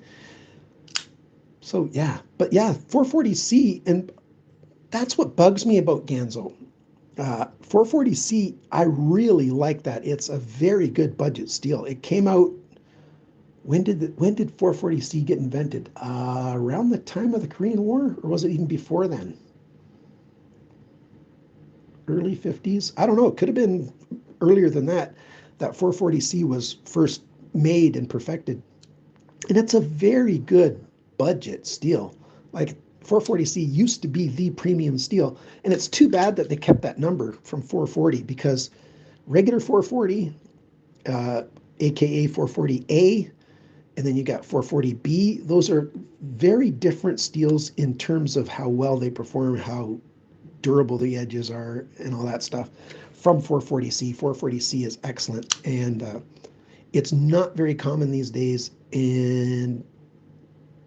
So, yeah. But yeah, 440C, and that's what bugs me about Ganzo. 440C, I really like that. It's a very good budget steel. It came out, when did 440C get invented? Around the time of the Korean War, or was it even before then? Early 50s? I don't know. It could have been earlier than that 440C was first made and perfected. And it's a very good budget steel. Like 440C used to be the premium steel, and it's too bad that they kept that number from 440, because regular 440, aka 440A, and then you got 440B. Those are very different steels in terms of how well they perform, how durable the edges are, and all that stuff from 440C. 440C is excellent, and it's not very common these days, and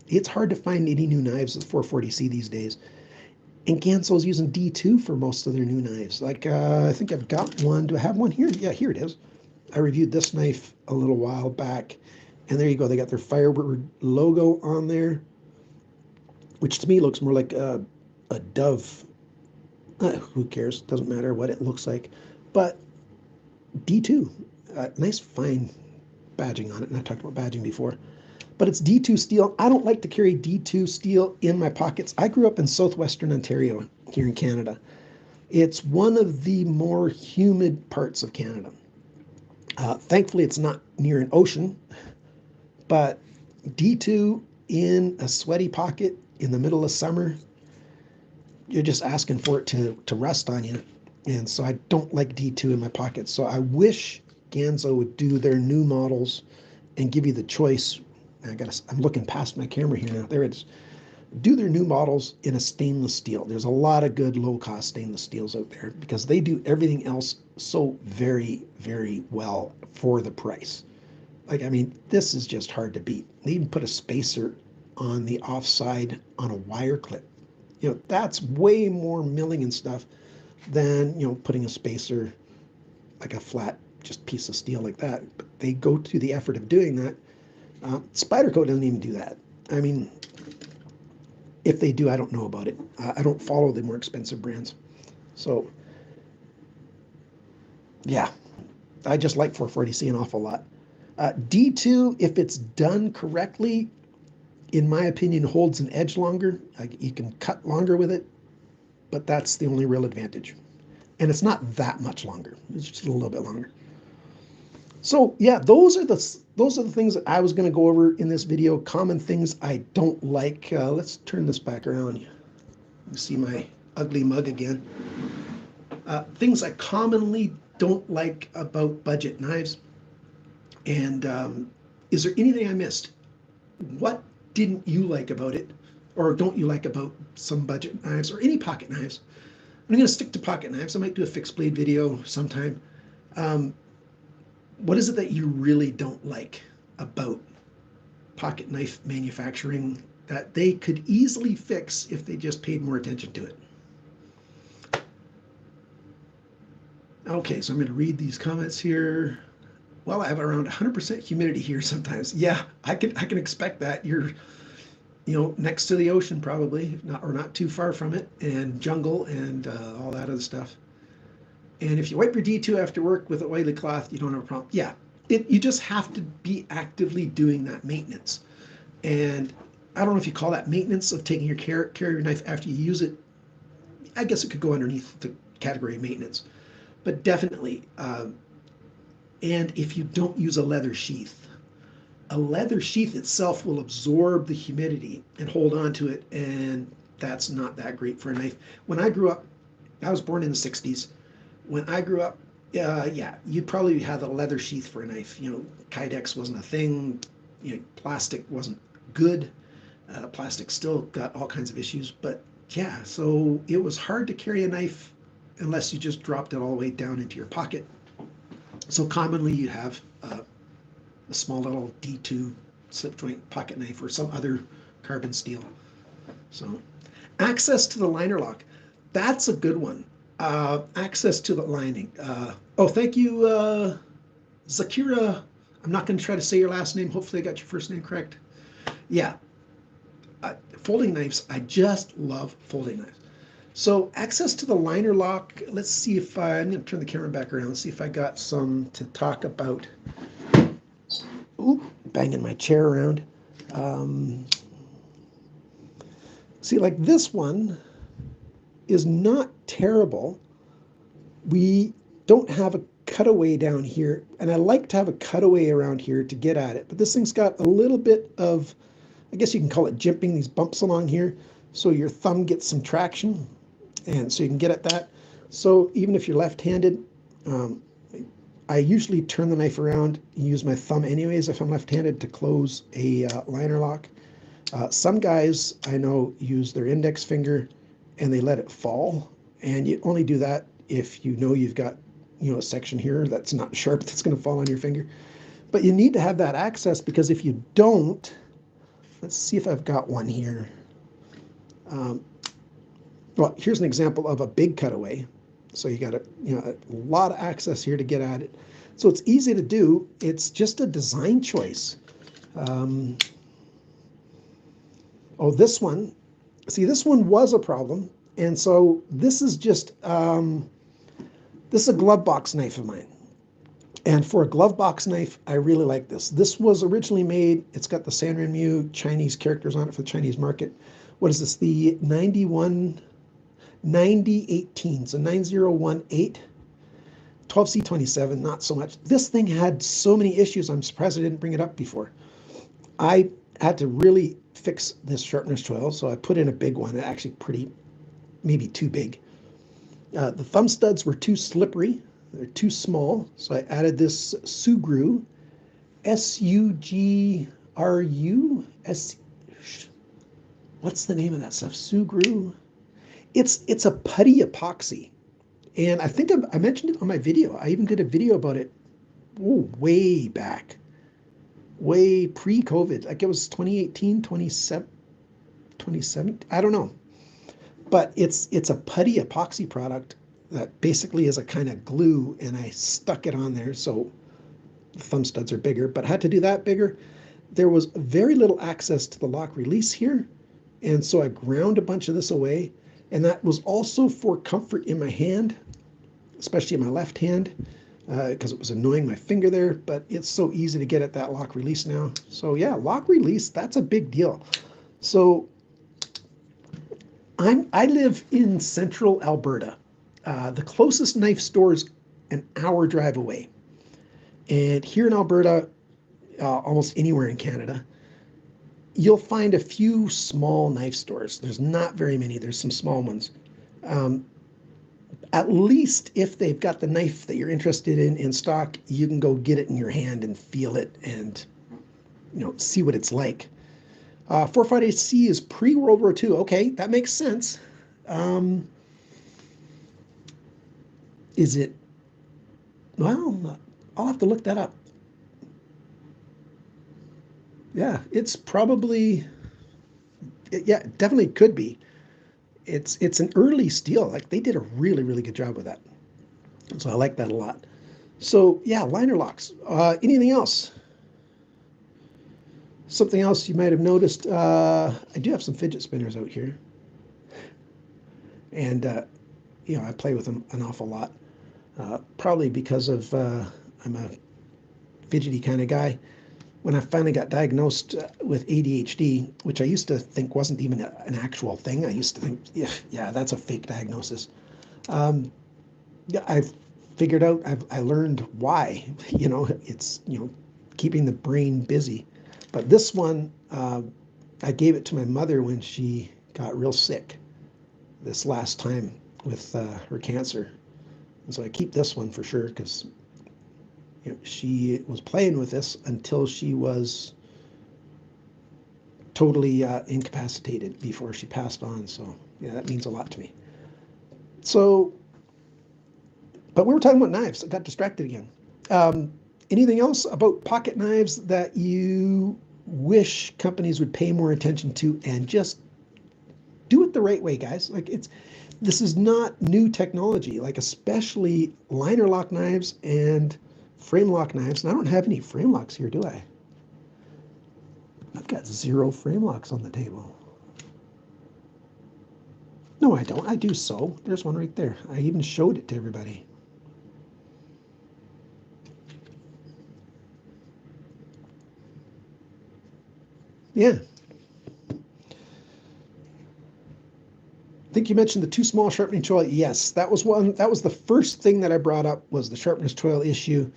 it's hard to find any new knives with 440C these days. And Ganso's using D2 for most of their new knives. Like, I think I've got one. Do I have one here? Yeah, here it is. I reviewed this knife a little while back, and there you go. They got their Firebird logo on there, which to me looks more like a dove. Who cares? Doesn't matter what it looks like. But D2, nice fine badging on it, and I talked about badging before. But it's D2 steel. I don't like to carry D2 steel in my pockets. I grew up in southwestern Ontario here in Canada. It's one of the more humid parts of Canada. Thankfully, it's not near an ocean, but D2 in a sweaty pocket in the middle of summer, you're just asking for it to rust on you. And so I don't like D2 in my pocket. So I wish Ganso would do their new models and give you the choice. I'm looking past my camera here now. There it is. Do their new models in a stainless steel. There's a lot of good low-cost stainless steels out there because they do everything else so very, very well for the price. Like, I mean, this is just hard to beat. They even put a spacer on the offside on a wire clip. You know, that's way more milling and stuff than, you know, putting a spacer, like a flat just piece of steel like that. But they go to the effort of doing that. Spyderco doesn't even do that. I mean, if they do, I don't know about it. I don't follow the more expensive brands. So, yeah, I just like 440C an awful lot. D2, if it's done correctly, in my opinion, holds an edge longer. You can cut longer with it, but that's the only real advantage. And it's not that much longer. It's just a little bit longer. So yeah, those are the things that I was going to go over in this video. Common things I don't like. Let's turn this back around. You see my ugly mug again. Things I commonly don't like about budget knives. And is there anything I missed? What didn't you like about it, or don't you like about some budget knives or any pocket knives? I'm going to stick to pocket knives. I might do a fixed blade video sometime. What is it that you really don't like about pocket knife manufacturing that they could easily fix if they just paid more attention to it? Okay, so I'm going to read these comments here. Well, I have around 100% humidity here sometimes. Yeah, I can expect that. You're, you know, next to the ocean probably, or not too far from it, and jungle and all that other stuff. And if you wipe your D2 after work with an oily cloth, you don't have a problem. Yeah, you just have to be actively doing that maintenance. And I don't know if you call that maintenance of taking your carrier knife after you use it. I guess it could go underneath the category of maintenance. But definitely, and if you don't use a leather sheath itself will absorb the humidity and hold on to it, and that's not that great for a knife. When I grew up, I was born in the 60s. When I grew up, yeah, you'd probably have a leather sheath for a knife. You know, Kydex wasn't a thing. You know, plastic wasn't good. Plastic still got all kinds of issues. But yeah, so it was hard to carry a knife unless you just dropped it all the way down into your pocket. So commonly you'd have a small little D2 slip joint pocket knife or some other carbon steel. So access to the liner lock, that's a good one. Access to the lining. Oh, thank you, Zakira. I'm not going to try to say your last name. Hopefully I got your first name correct. Yeah. Folding knives. I just love folding knives. So access to the liner lock. Let's see if I'm going to turn the camera back around. Let's see if I got some to talk about. Ooh, banging my chair around. See, like this one is not terrible. We don't have a cutaway down here, and I like to have a cutaway around here to get at it, but this thing's got a little bit of, I guess you can call it jimping, these bumps along here. so your thumb gets some traction, and so you can get at that. So even if you're left-handed, I usually turn the knife around and use my thumb anyways if I'm left-handed to close a liner lock. Some guys I know use their index finger and they let it fall, and you only do that if you know you've got a section here that's not sharp that's going to fall on your finger. But you need to have that access, because if you don't, let's see if I've got one here. Well, here's an example of a big cutaway. So you got a lot of access here to get at it. So it's easy to do. It's just a design choice. Oh, this one. See, this one was a problem. And so this is just, this is a glove box knife of mine. And for a glove box knife, I really like this. This was originally made, it's got the Sanrenmu Chinese characters on it for the Chinese market. What is this? The 9018, so 9018, 12C27, not so much. This thing had so many issues, I'm surprised I didn't bring it up before. I had to really fix this sharpener's choil, so I put in a big one, actually maybe too big. The thumb studs were too slippery. They're too small, so I added this Sugru, S-U-G-R-U, what's the name of that stuff? Sugru. It's a putty epoxy, and I think I mentioned it on my video. I even did a video about it way back, way pre-COVID. Like it was 2018, 2017, I don't know. But it's a putty epoxy product that basically is a kind of glue, and I stuck it on there so the thumb studs are bigger, but I had to do that bigger. There was very little access to the lock release here, and so I ground a bunch of this away, and that was also for comfort in my hand, especially in my left hand, because it was annoying my finger there, but it's so easy to get at that lock release now. So yeah, lock release, that's a big deal. So I live in central Alberta. The closest knife store is an hour drive away. And here in Alberta, almost anywhere in Canada, you'll find a few small knife stores. There's not very many. There's some small ones. At least if they've got the knife that you're interested in stock, you can go get it in your hand and feel it and see what it's like. 458C is pre-World War II. Okay, that makes sense. Is it? Well, I'll have to look that up. Yeah, it's probably, yeah, it definitely could be. It's an early steel. Like they did a really, really good job with that. So I like that a lot. So yeah, liner locks. Anything else? Something else you might have noticed, I do have some fidget spinners out here. And, I play with them an awful lot. Probably because of I'm a fidgety kind of guy. When I finally got diagnosed with ADHD, which I used to think wasn't even an actual thing. I used to think, yeah, that's a fake diagnosis. I've figured out, I learned why. It's keeping the brain busy. But this one, I gave it to my mother when she got real sick this last time with her cancer. And so I keep this one for sure, because she was playing with this until she was totally incapacitated before she passed on. So yeah, that means a lot to me. So, but we were talking about knives. I got distracted again. Anything else about pocket knives that you wish companies would pay more attention to and just do it the right way, guys? Like this is not new technology, like especially liner lock knives and frame lock knives. And I don't have any frame locks here, do I? I've got 0 frame locks on the table. No, I don't. I do so. There's one right there. I even showed it to everybody. Yeah. I think you mentioned the too small sharpening choil. Yes, that was one. That was the first thing that I brought up, was the sharpener's choil issue.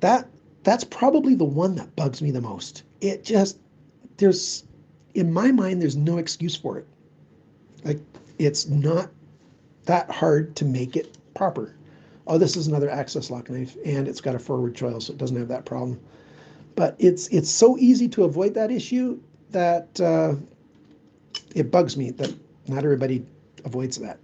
That's probably the one that bugs me the most. It just, in my mind, there's no excuse for it. Like, it's not that hard to make it proper. Oh, this is another access lock knife, and it's got a forward choil, so it doesn't have that problem. But it's so easy to avoid that issue that it bugs me that not everybody avoids that.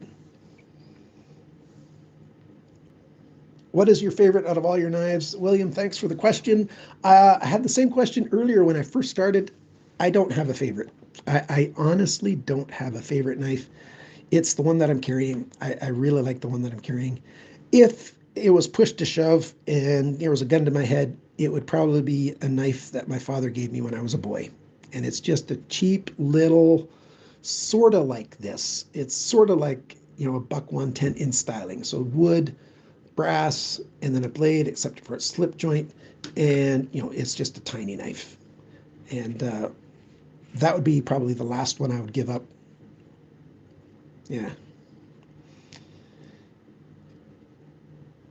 What is your favorite out of all your knives? William, thanks for the question. I had the same question earlier when I first started. I don't have a favorite. I honestly don't have a favorite knife. It's the one that I'm carrying. I really like the one that I'm carrying. If it was push to shove and there was a gun to my head, it would probably be a knife that my father gave me when I was a boy. And it's just a cheap little, sort of like this. It's sort of like, a buck 110 in styling. So wood, brass, and then a blade, except for a slip joint. And, it's just a tiny knife. And that would be probably the last one I would give up. Yeah.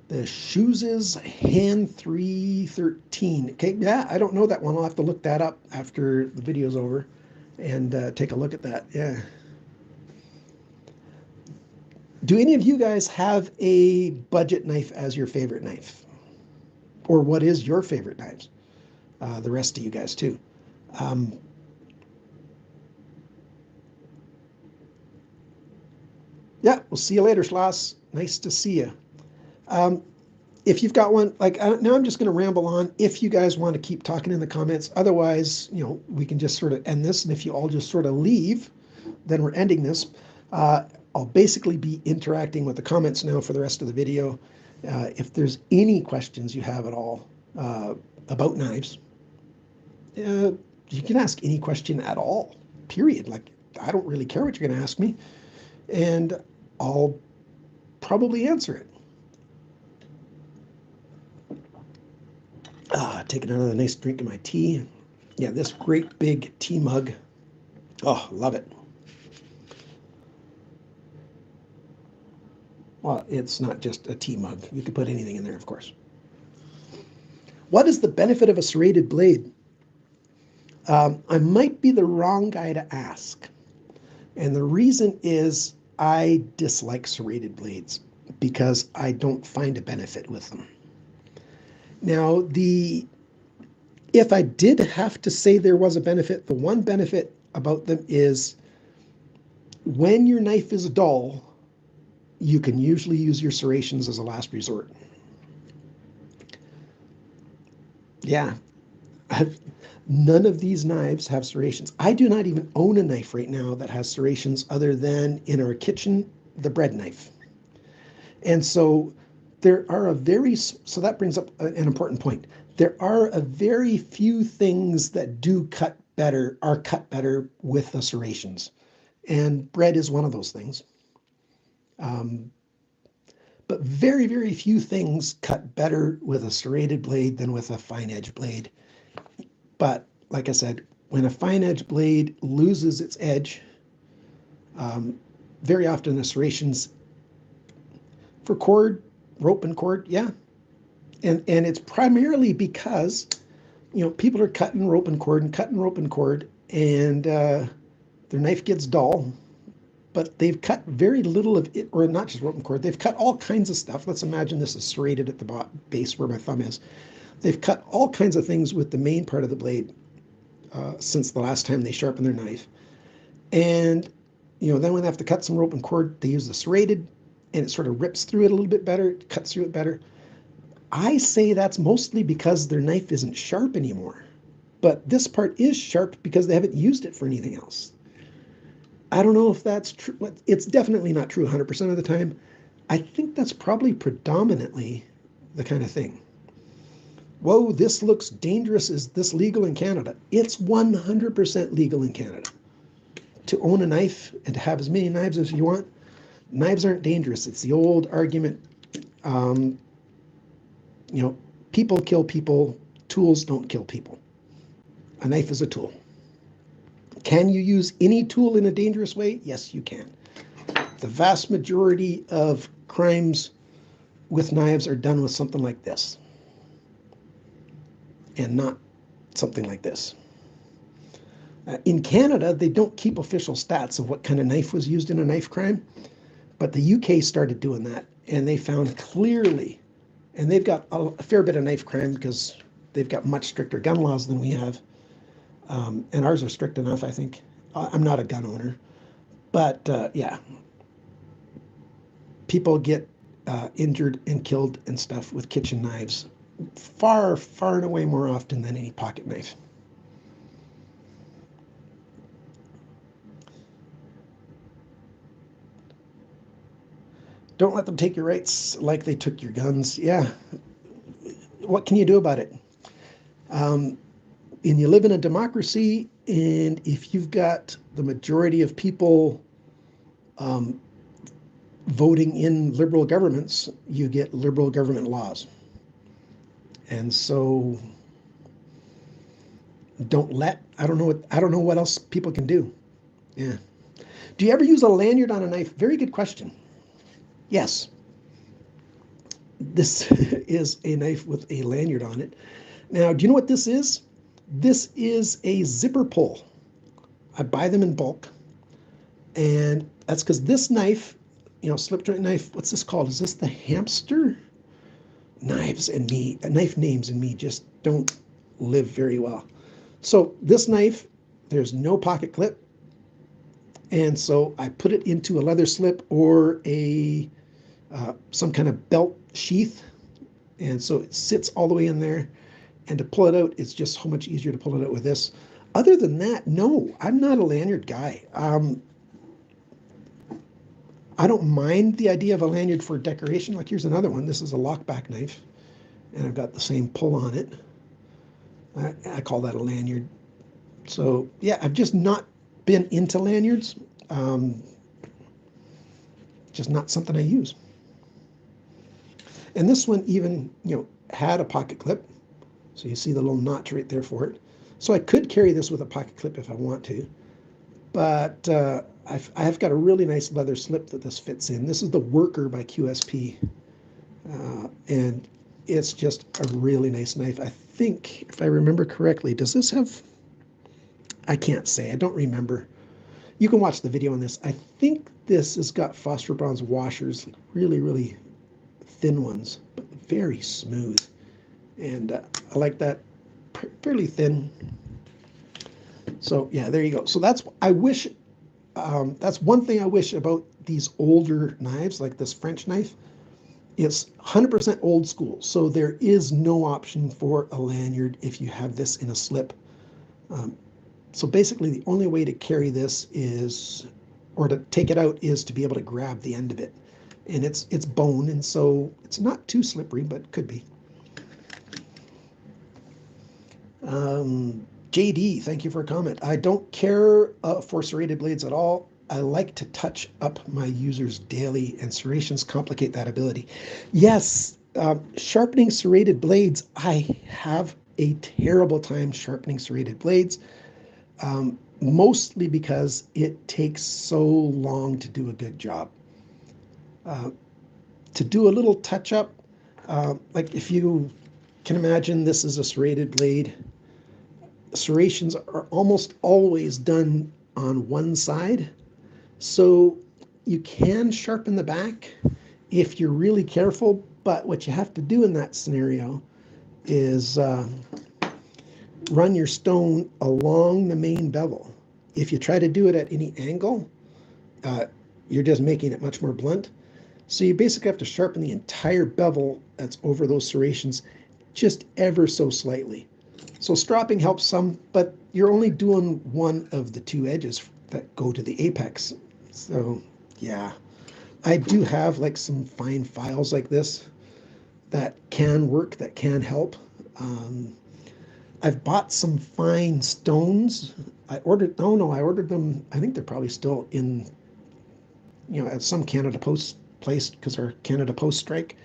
The Shoes' Hand 313. Okay, yeah, I don't know that one. I'll have to look that up after the video's over and take a look at that. Yeah. Do any of you guys have a budget knife as your favorite knife? Or what is your favorite knives? The rest of you guys too. Yeah, we'll see you later, Schloss. Nice to see you. If you've got one, now I'm just going to ramble on. If you guys want to keep talking in the comments, otherwise, we can just sort of end this. And if you all just sort of leave, then we're ending this. I'll basically be interacting with the comments now for the rest of the video. If there's any questions you have at all about knives, you can ask any question at all, period. I don't really care what you're going to ask me, and I'll probably answer it. Taking another nice drink of my tea. Yeah, this great big tea mug. Oh, love it. Well, it's not just a tea mug. You could put anything in there, of course. What is the benefit of a serrated blade? I might be the wrong guy to ask. And the reason is I dislike serrated blades because I don't find a benefit with them. Now, if I did have to say there was a benefit, the one benefit about them is when your knife is dull, you can usually use your serrations as a last resort. Yeah. None of these knives have serrations. I do not even own a knife right now that has serrations other than in our kitchen, the bread knife. And so there are so that brings up an important point. There are a very few things that are cut better with the serrations. And bread is one of those things. But very, very few things cut better with a serrated blade than with a fine edge blade. But like I said, when a fine edge blade loses its edge, very often the serrations for cord, rope and cord, yeah. And it's primarily because, people are cutting rope and cord, and their knife gets dull, but they've cut very little of it, or not just rope and cord, they've cut all kinds of stuff. Let's imagine this is serrated at the base where my thumb is. They've cut all kinds of things with the main part of the blade since the last time they sharpened their knife. And, then when they have to cut some rope and cord, they use the serrated, and it sort of rips through it a little bit better, it cuts through it better. I say that's mostly because their knife isn't sharp anymore. But this part is sharp because they haven't used it for anything else. I don't know if that's true. It's definitely not true 100% of the time. I think that's probably predominantly the kind of thing. Whoa, this looks dangerous. Is this legal in Canada? It's 100% legal in Canada. To own a knife and to have as many knives as you want, knives aren't dangerous. It's the old argument, people kill people, tools don't kill people. A knife is a tool. Can you use any tool in a dangerous way? Yes, you can. The vast majority of crimes with knives are done with something like this, and not something like this. In Canada, they don't keep official stats of what kind of knife was used in a knife crime, but the UK started doing that, and they found clearly, and they've got a fair bit of knife crime because they've got much stricter gun laws than we have, and ours are strict enough, I think. I'm not a gun owner, but yeah, people get injured and killed and stuff with kitchen knives far, far and away more often than any pocket knife. Don't let them take your rights like they took your guns. Yeah. What can you do about it? And you live in a democracy, and if you've got the majority of people voting in liberal governments, you get liberal government laws. And so I don't know what else people can do. Yeah. Do you ever use a lanyard on a knife? Very good question. Yes. This is a knife with a lanyard on it. Now, do you know what this is? This is a zipper pull. I buy them in bulk. And that's because this knife, slip joint knife, what's this called? Is this the hamster? Knife names and me just don't live very well. So this knife, there's no pocket clip. And so I put it into a leather slip or some kind of belt sheath. And so it sits all the way in there. And to pull it out, it's just so much easier to pull it out with this. Other than that, no, I'm not a lanyard guy. I don't mind the idea of a lanyard for decoration. Like here's another one. This is a lockback knife, and I've got the same pull on it. I call that a lanyard. So yeah, I've just not been into lanyards. Just not something I use. And this one even, had a pocket clip. So you see the little notch right there for it. So I could carry this with a pocket clip if I want to. But I've got a really nice leather slip that this fits in. This is the Worker by QSP. And it's just a really nice knife. I think, if I remember correctly, does this have... I can't say. I don't remember. You can watch the video on this. I think this has got phosphor bronze washers, really, really thin ones, but very smooth. And I like that, fairly thin. So yeah, there you go. So that's one thing I wish about these older knives, like this French knife. It's 100% old school, so there is no option for a lanyard if you have this in a slip. So basically the only way to carry this or to take it out, is to be able to grab the end of it. And it's bone, and so it's not too slippery, but could be. JD, thank you for a comment. I don't care for serrated blades at all. I like to touch up my users daily, and serrations complicate that ability. Yes, sharpening serrated blades, I have a terrible time sharpening serrated blades, mostly because it takes so long to do a good job. To do a little touch up, like if you can imagine this is a serrated blade, serrations are almost always done on one side. So you can sharpen the back if you're really careful, but what you have to do in that scenario is run your stone along the main bevel. If you try to do it at any angle, you're just making it much more blunt. So you basically have to sharpen the entire bevel that's over those serrations just ever so slightly. So stropping helps some, but you're only doing one of the two edges that go to the apex. So yeah, I do have like some fine files like this that can work, that can help. I've bought some fine stones. I ordered them. I think they're probably still in, at some Canada Post place, because our Canada Post strike,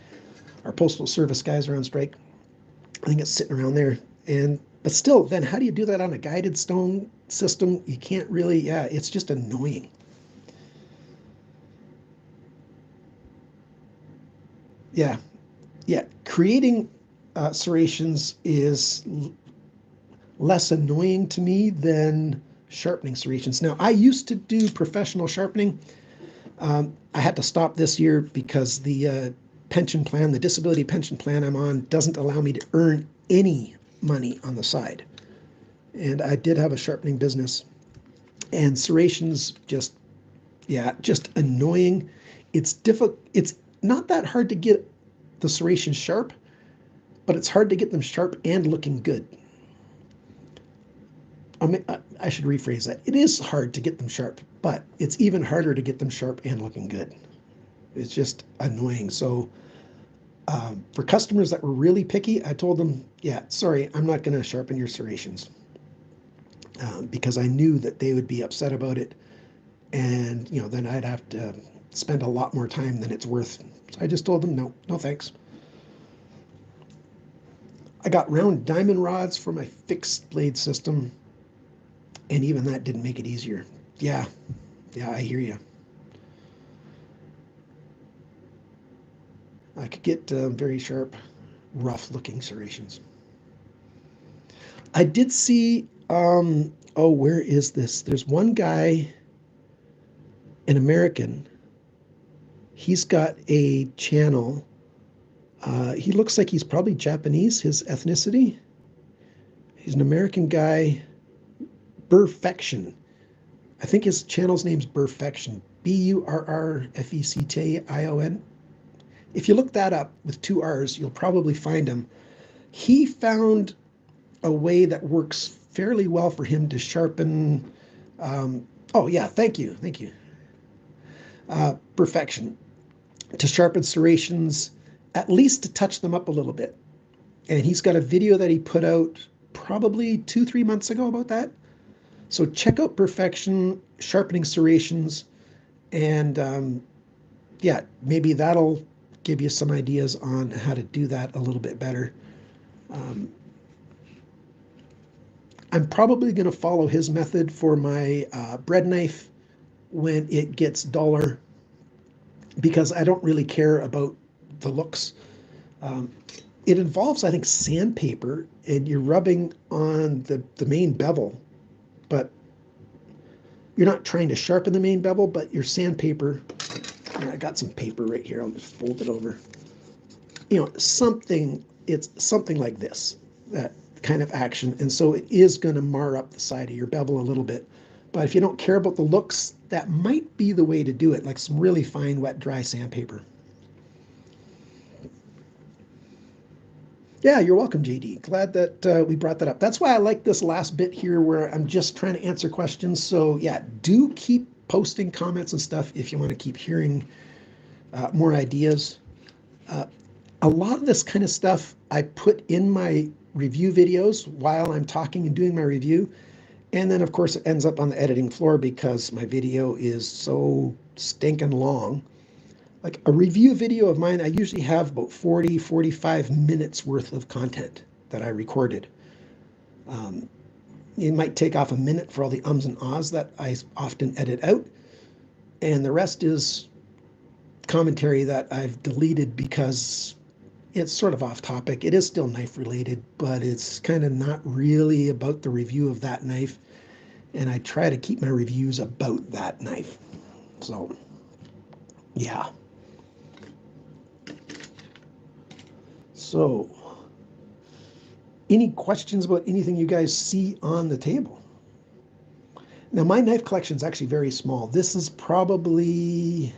our postal service guys are on strike. I think it's sitting around there. But still, then how do you do that on a guided stone system? You can't really, it's just annoying. Yeah, creating serrations is less annoying to me than sharpening serrations. Now, I used to do professional sharpening. I had to stop this year because the pension plan, the disability pension plan I'm on, doesn't allow me to earn any money on the side. And I did have a sharpening business, and serrations just, yeah, just annoying. It's difficult. It's not that hard to get the serrations sharp, but it's hard to get them sharp and looking good. I should rephrase that. It is hard to get them sharp, but it's even harder to get them sharp and looking good. It's just annoying. So for customers that were really picky, I told them, yeah, sorry, I'm not going to sharpen your serrations, because I knew that they would be upset about it. And, then I'd have to spend a lot more time than it's worth. So I just told them, no, no thanks. I got round diamond rods for my fixed blade system, and even that didn't make it easier. Yeah, I hear you. I could get very sharp, rough-looking serrations. I did see, where is this? There's one guy, an American. He's got a channel. He looks like he's probably Japanese, his ethnicity. He's an American guy, Burrfection. I think his channel's name's Burrfection, Burrfectation. If you look that up with 2 R's, you'll probably find him. He found a way that works fairly well for him to sharpen. Thank you. Burrfection, to sharpen serrations, at least to touch them up a little bit. And he's got a video that he put out probably 2-3 months ago about that. So check out Burrfection, sharpening serrations, and maybe that'll give you some ideas on how to do that a little bit better. I'm probably going to follow his method for my bread knife when it gets duller, because I don't really care about the looks. It involves, I think, sandpaper, and you're rubbing on the main bevel, but you're not trying to sharpen the main bevel, but your sandpaper. I got some paper right here. I'll just fold it over. It's something like this, that kind of action. And so it is going to mar up the side of your bevel a little bit. But if you don't care about the looks, that might be the way to do it, like some really fine, wet, dry sandpaper. Yeah, you're welcome, JD. Glad that we brought that up. That's why I like this last bit here where I'm just trying to answer questions. So yeah, do keep posting comments and stuff if you want to keep hearing more ideas. A lot of this kind of stuff I put in my review videos while I'm talking and doing my review. And then, of course, it ends up on the editing floor because my video is so stinking long. Like a review video of mine, I usually have about 40-45 minutes worth of content that I recorded. It might take off a minute for all the ums and ahs that I often edit out. And the rest is commentary that I've deleted because it's sort of off topic. It is still knife related, but it's kind of not really about the review of that knife. And I try to keep my reviews about that knife. So, yeah. So, any questions about anything you guys see on the table? Now, my knife collection is actually very small. This is probably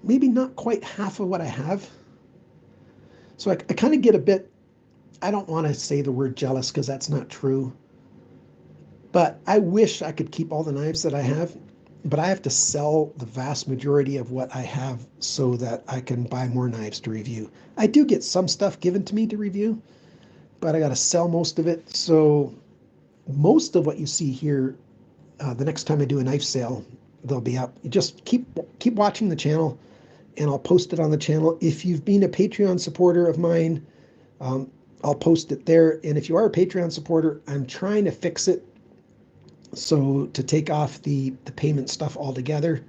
maybe not quite half of what I have. So I kind of get a bit, I don't want to say the word jealous because that's not true, but I wish I could keep all the knives that I have, but I have to sell the vast majority of what I have so that I can buy more knives to review. I do get some stuff given to me to review, but I got to sell most of it. So most of what you see here, the next time I do a knife sale, they'll be up. You just keep watching the channel, and I'll post it on the channel. If you've been a Patreon supporter of mine, I'll post it there. And if you are a Patreon supporter, I'm trying to fix it so to take off the payment stuff altogether,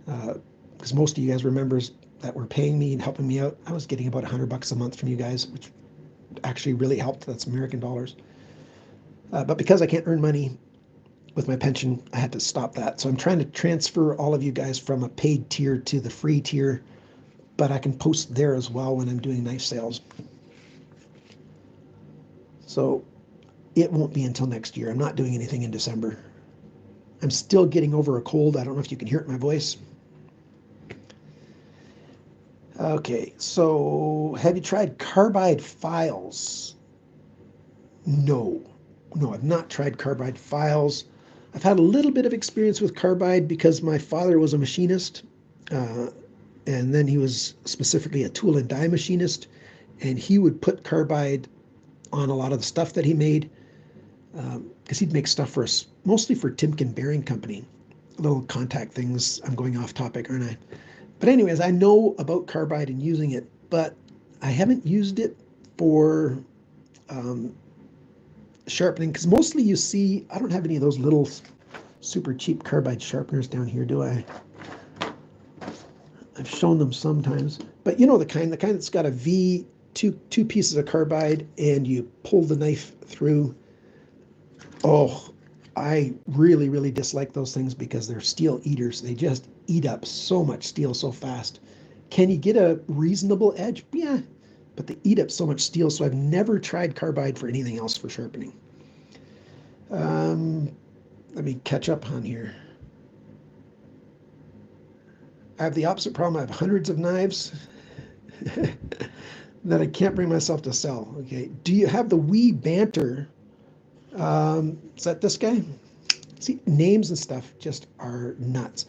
because most of you guys remember that were paying me and helping me out. I was getting about $100 a month from you guys, which actually really helped. That's American dollars. But because I can't earn money, with my pension, I had to stop that. So I'm trying to transfer all of you guys from a paid tier to the free tier, but I can post there as well when I'm doing knife sales. So it won't be until next year. I'm not doing anything in December. I'm still getting over a cold. I don't know if you can hear it in my voice. Okay, so have you tried carbide files? No, I've not tried carbide files. I've had a little bit of experience with carbide because my father was a machinist, and then he was specifically a tool and die machinist, and he would put carbide on a lot of the stuff that he made, because he'd make stuff for us, mostly for Timken Bearing Company, little contact things. I'm going off topic, aren't I? But anyways, I know about carbide and using it, but I haven't used it for sharpening, because mostly you see, I don't have any of those little super cheap carbide sharpeners down here, do I? I've shown them sometimes, but you know the kind that's got a V, two pieces of carbide, and you pull the knife through. Oh, I really, really dislike those things because they're steel eaters. They just eat up so much steel so fast. Can you get a reasonable edge? Yeah, but they eat up so much steel, so I've never tried carbide for anything else for sharpening. Let me catch up on here. I have the opposite problem. I have hundreds of knives that I can't bring myself to sell. Okay, do you have the wee banter? Is that this guy? See, names and stuff just are nuts.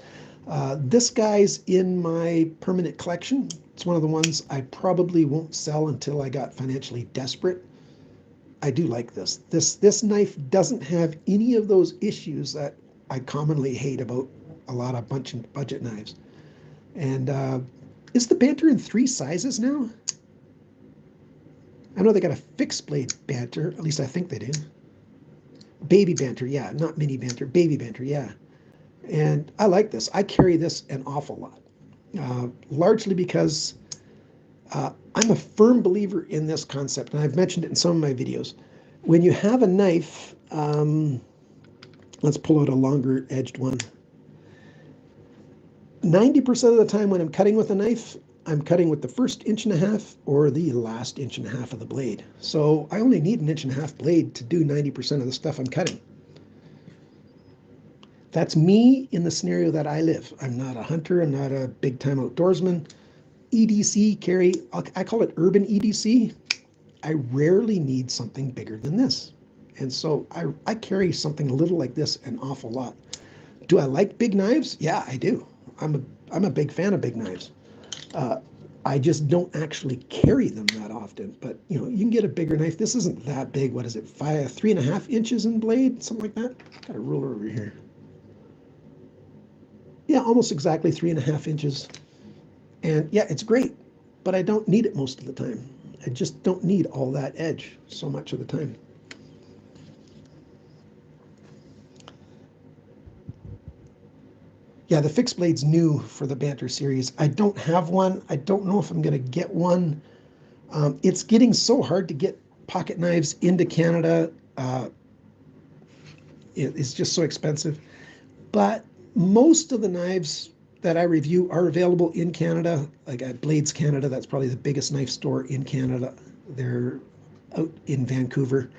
This guy's in my permanent collection. It's one of the ones I probably won't sell until I got financially desperate. I do like this. This knife doesn't have any of those issues that I commonly hate about a lot of budget knives. And is the banter in 3 sizes now? I know they got a fixed blade banter, at least I think they do. Baby banter, yeah, not mini banter, baby banter, yeah. And I like this. I carry this an awful lot, largely because I'm a firm believer in this concept, and I've mentioned it in some of my videos. When you have a knife, let's pull out a longer edged one. 90% of the time when I'm cutting with a knife, I'm cutting with the first 1.5 inches or the last 1.5 inches of the blade. So I only need 1.5 inches blade to do 90% of the stuff I'm cutting. That's me in the scenario that I live. I'm not a hunter. I'm not a big-time outdoorsman. EDC carry, I call it urban EDC. I rarely need something bigger than this. And so I carry something little like this an awful lot. Do I like big knives? Yeah, I do. I'm a big fan of big knives. I just don't actually carry them that often. But you know, you can get a bigger knife. This isn't that big. What is it? 3.5 inches in blade, something like that. Got a ruler over here. Yeah, almost exactly 3.5 inches. And yeah, it's great, but I don't need it most of the time. I just don't need all that edge so much of the time. Yeah, the fixed blade's new for the Banter series. I don't have one. I don't know if I'm going to get one. It's getting so hard to get pocket knives into Canada. It's just so expensive. But most of the knives that I review are available in Canada. Like at Blades Canada, that's probably the biggest knife store in Canada. They're out in Vancouver.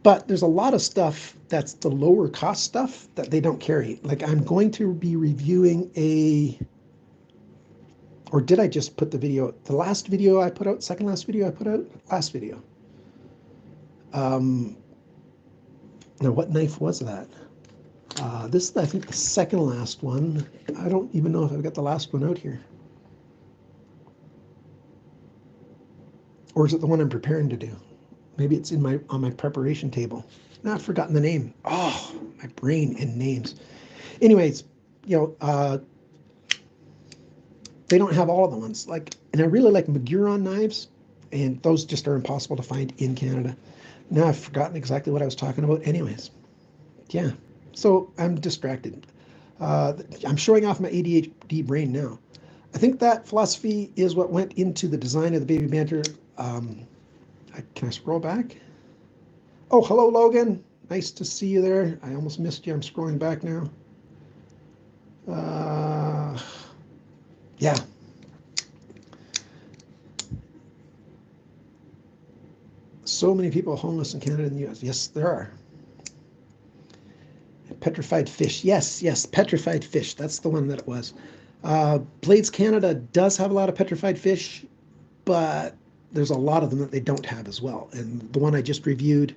But there's a lot of stuff that's the lower cost stuff that they don't carry. Like I'm going to be reviewing or did I just put the video, the last video I put out, second last video I put out, last video. Now what knife was that? This is, I think, the second last one. I don't even know if I've got the last one out here. Or is it the one I'm preparing to do? Maybe it's on my preparation table. Now I've forgotten the name. Oh, my brain and names. Anyways, you know, they don't have all of the ones. And I really like Maguiron knives, and those just are impossible to find in Canada. Now I've forgotten exactly what I was talking about. Anyways, yeah. So I'm distracted. I'm showing off my ADHD brain now. I think that philosophy is what went into the design of the Baby Banter. Can I scroll back? Oh, hello, Logan. Nice to see you there. I almost missed you. I'm scrolling back now. Yeah. So many people homeless in Canada and the US. Yes, there are. Petrified fish. Yes, yes, petrified fish. That's the one that it was. Blades Canada does have a lot of petrified fish, but there's a lot of them that they don't have as well. And the one I just reviewed,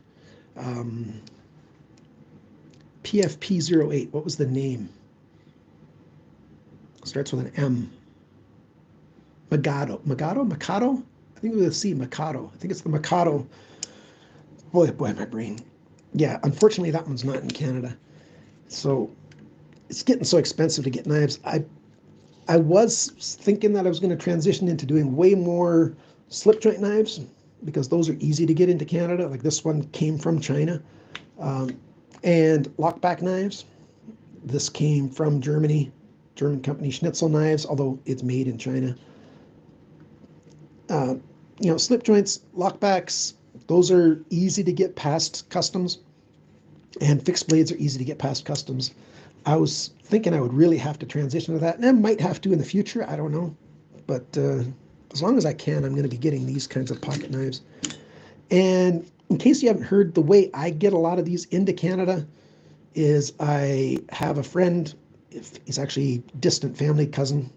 PFP08, what was the name? Starts with an M. Mikado. Mikado? I think it was a C, Mikado. I think it's the Mikado. Boy, my brain. Yeah, unfortunately, that one's not in Canada. So it's getting so expensive to get knives. I was thinking that I was going to transition into doing way more slip joint knives because those are easy to get into Canada. Like this one came from China. And lockback knives. This came from Germany, German company Schnitzel Knives, although it's made in China. Slip joints, lockbacks, those are easy to get past customs, and fixed blades are easy to get past customs. I was thinking I would really have to transition to that, and I might have to in the future, I don't know. But as long as I can, I'm going to be getting these kinds of pocket knives. And in case you haven't heard, the way I get a lot of these into Canada is I have a friend, he's actually distant family cousin,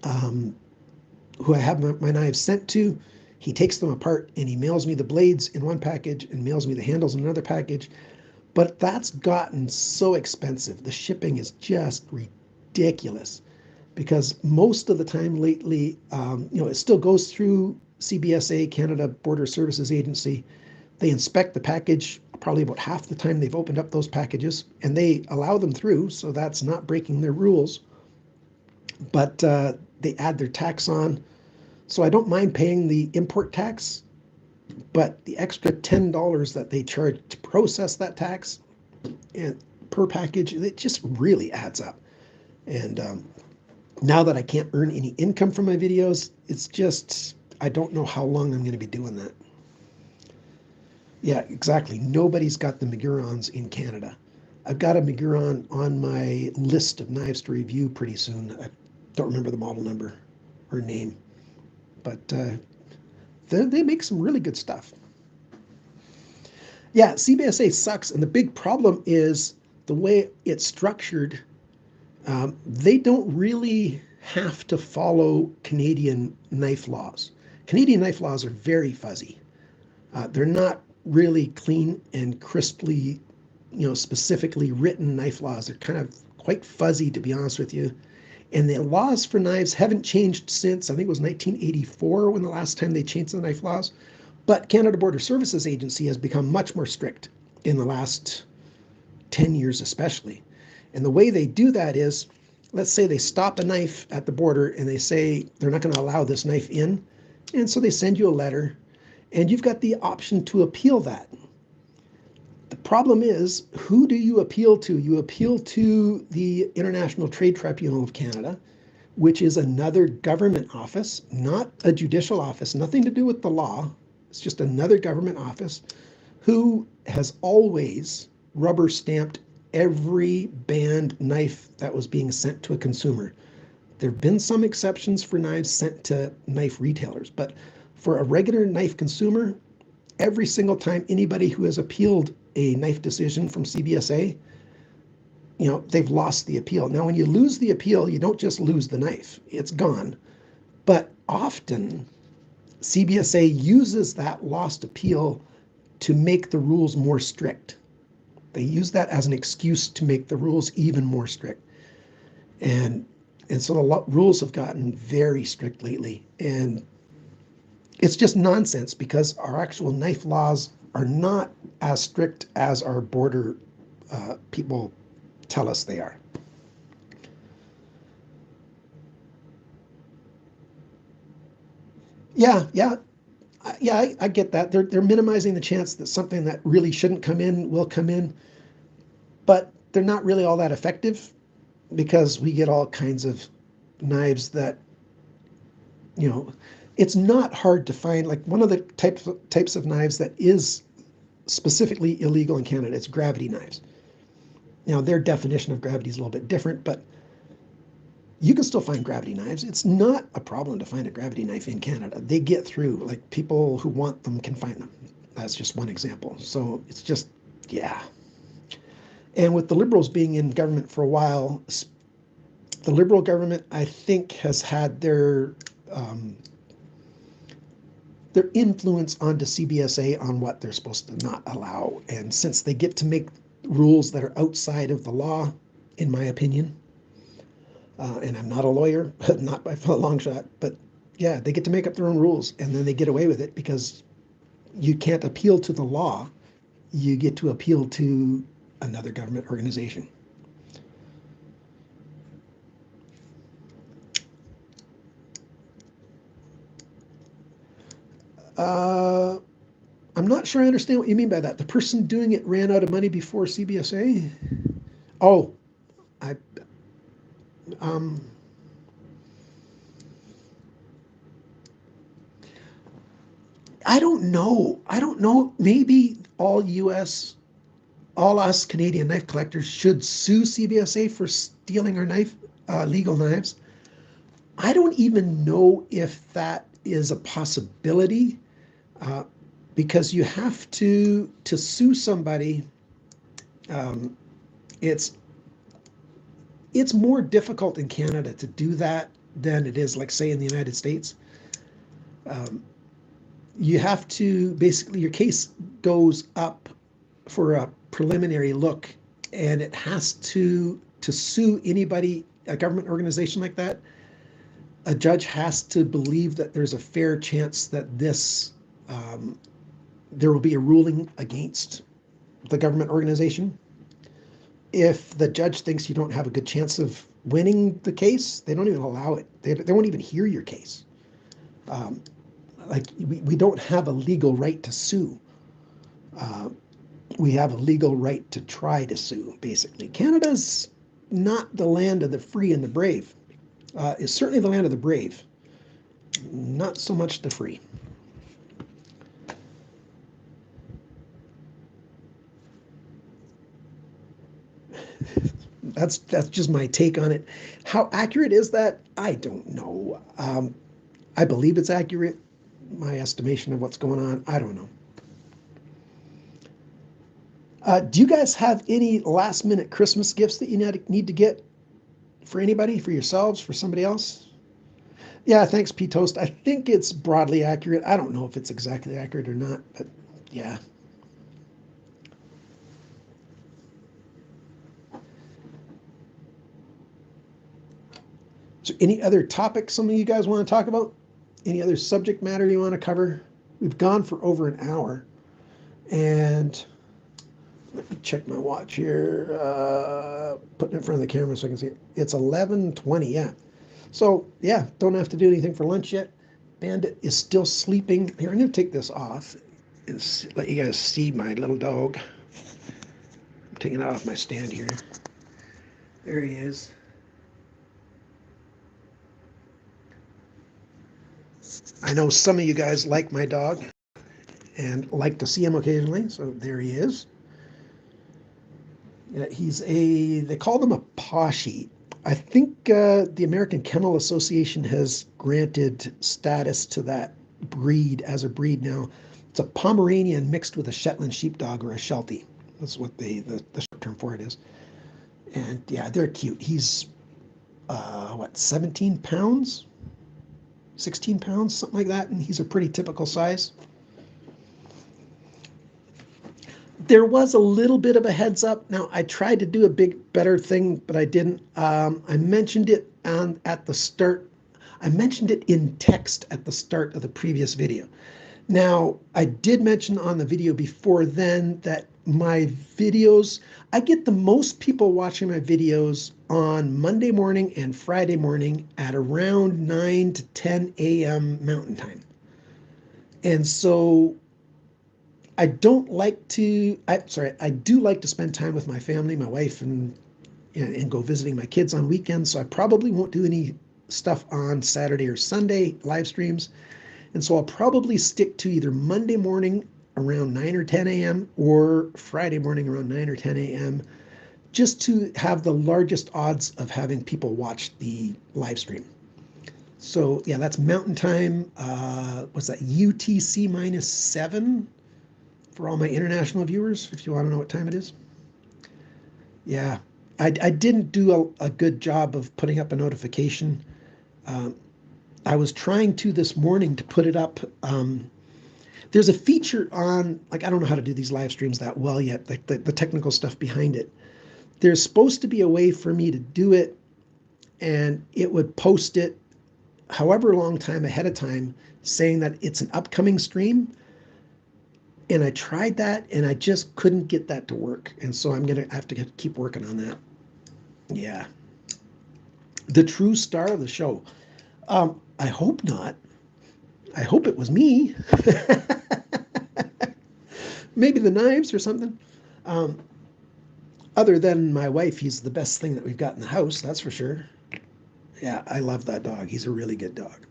who I have my knives sent to. He takes them apart and he mails me the blades in one package and mails me the handles in another package. But that's gotten so expensive. The shipping is just ridiculous because most of the time lately, it still goes through CBSA, Canada Border Services Agency. They inspect the package probably about half the time they've opened up those packages, and they allow them through, so that's not breaking their rules. But they add their tax on. So I don't mind paying the import tax, but the extra $10 that they charge to process that tax and per package, it just really adds up. And now that I can't earn any income from my videos, it's just, I don't know how long I'm going to be doing that. Yeah, exactly. Nobody's got the Magurons in Canada. I've got a Maguron on my list of knives to review pretty soon. I don't remember the model number or name, but they make some really good stuff. Yeah, CBSA sucks, and the big problem is the way it's structured. They don't really have to follow Canadian knife laws. Canadian knife laws are very fuzzy. They're not really clean and crisply, specifically written knife laws. They're kind of quite fuzzy, to be honest with you. And the laws for knives haven't changed since, I think it was 1984 when the last time they changed the knife laws. But Canada Border Services Agency has become much more strict in the last 10 years especially. And the way they do that is, let's say they stop a knife at the border and they say they're not going to allow this knife in. And so they send you a letter and you've got the option to appeal that. The problem is, who do you appeal to? You appeal to the International Trade Tribunal of Canada, which is another government office, not a judicial office, nothing to do with the law. It's just another government office who has always rubber stamped every banned knife that was being sent to a consumer. There have been some exceptions for knives sent to knife retailers, but for a regular knife consumer, every single time anybody who has appealed a knife decision from CBSA, they've lost the appeal. Now, when you lose the appeal, you don't just lose the knife, it's gone. But often, CBSA uses that lost appeal to make the rules more strict. They use that as an excuse to make the rules even more strict. And so the rules have gotten very strict lately. And it's just nonsense because our actual knife laws are not as strict as our border people tell us they are. Yeah, I get that. They're minimizing the chance that something that really shouldn't come in will come in, but they're not really all that effective because we get all kinds of knives that, it's not hard to find. Like one of the types of knives that is specifically illegal in Canada. It's gravity knives. Now, their definition of gravity is a little bit different, but you can still find gravity knives. It's not a problem to find a gravity knife in Canada. They get through. Like, people who want them can find them. That's just one example. So it's just, yeah. And with the Liberals being in government for a while, the Liberal government, I think, has had their influence onto CBSA on what they're supposed to not allow. And since they get to make rules that are outside of the law, in my opinion, and I'm not a lawyer, not by a long shot, but yeah, they get to make up their own rules, and then they get away with it because you can't appeal to the law. You get to appeal to another government organization. I'm not sure I understand what you mean by that. The person doing it ran out of money before CBSA? Oh, I don't know. I don't know. Maybe all us Canadian knife collectors should sue CBSA for stealing our legal knives. I don't even know if that is a possibility, because you have to sue somebody. It's more difficult in Canada to do that than it is, like, say, in the United States. You have to, basically, your case goes up for a preliminary look, and it has to sue anybody, a government organization like that. A judge has to believe that there's a fair chance that there will be a ruling against the government organization. If the judge thinks you don't have a good chance of winning the case, they don't even allow it. They won't even hear your case. Like, we don't have a legal right to sue. We have a legal right to try to sue, basically. Canada's not the land of the free and the brave. It's certainly the land of the brave, not so much the free. That's just my take on it. How accurate is that? I don't know. I believe it's accurate. My estimation of what's going on, I don't know. Do you guys have any last-minute Christmas gifts that you need to get for anybody, for yourselves, for somebody else? Yeah, thanks, P-Toast. I think it's broadly accurate. I don't know if it's exactly accurate or not, but yeah. Is there any other topics some of you guys want to talk about? Any other subject matter you want to cover? We've gone for over an hour. And let me check my watch here. Putting it in front of the camera so I can see it. It's 11:20, yeah. So, yeah, don't have to do anything for lunch yet. Bandit is still sleeping. Here, I'm going to take this off and let you guys see my little dog. I'm taking it off my stand here. There he is. I know some of you guys like my dog and like to see him occasionally, so there he is. Yeah, they call him a Poshy. I think the American Kennel Association has granted status to that breed as a breed now. It's a Pomeranian mixed with a Shetland sheepdog or a Sheltie. That's what the short term for it is. And yeah, they're cute. He's, 17 pounds? 16 pounds, something like that, and he's a pretty typical size. There was a little bit of a heads up. Now, I tried to do a better thing, but I didn't. I mentioned it at the start. I mentioned it in text at the start of the previous video. Now, I did mention on the video before then that my videos, I get the most people watching my videos on Monday morning and Friday morning at around 9 to 10 a.m. Mountain Time. And so I do like to spend time with my family, my wife, and go visiting my kids on weekends. So I probably won't do any stuff on Saturday or Sunday live streams. And so I'll probably stick to either Monday morning around 9 or 10 a.m. or Friday morning around 9 or 10 a.m. just to have the largest odds of having people watch the live stream. So yeah, that's Mountain Time. What's that? UTC -7 for all my international viewers, if you want to know what time it is. Yeah, I didn't do a good job of putting up a notification. I was trying to this morning to put it up. There's a feature on, like, I don't know how to do these live streams that well yet, like the technical stuff behind it. There's supposed to be a way for me to do it, and it would post it however long time ahead of time saying that it's an upcoming stream. And I tried that and I just couldn't get that to work. And so I'm going to have to keep working on that. Yeah. The true star of the show. I hope not. I hope it was me. Maybe the knives or something. Other than my wife, he's the best thing that we've got in the house, that's for sure. Yeah, I love that dog. He's a really good dog.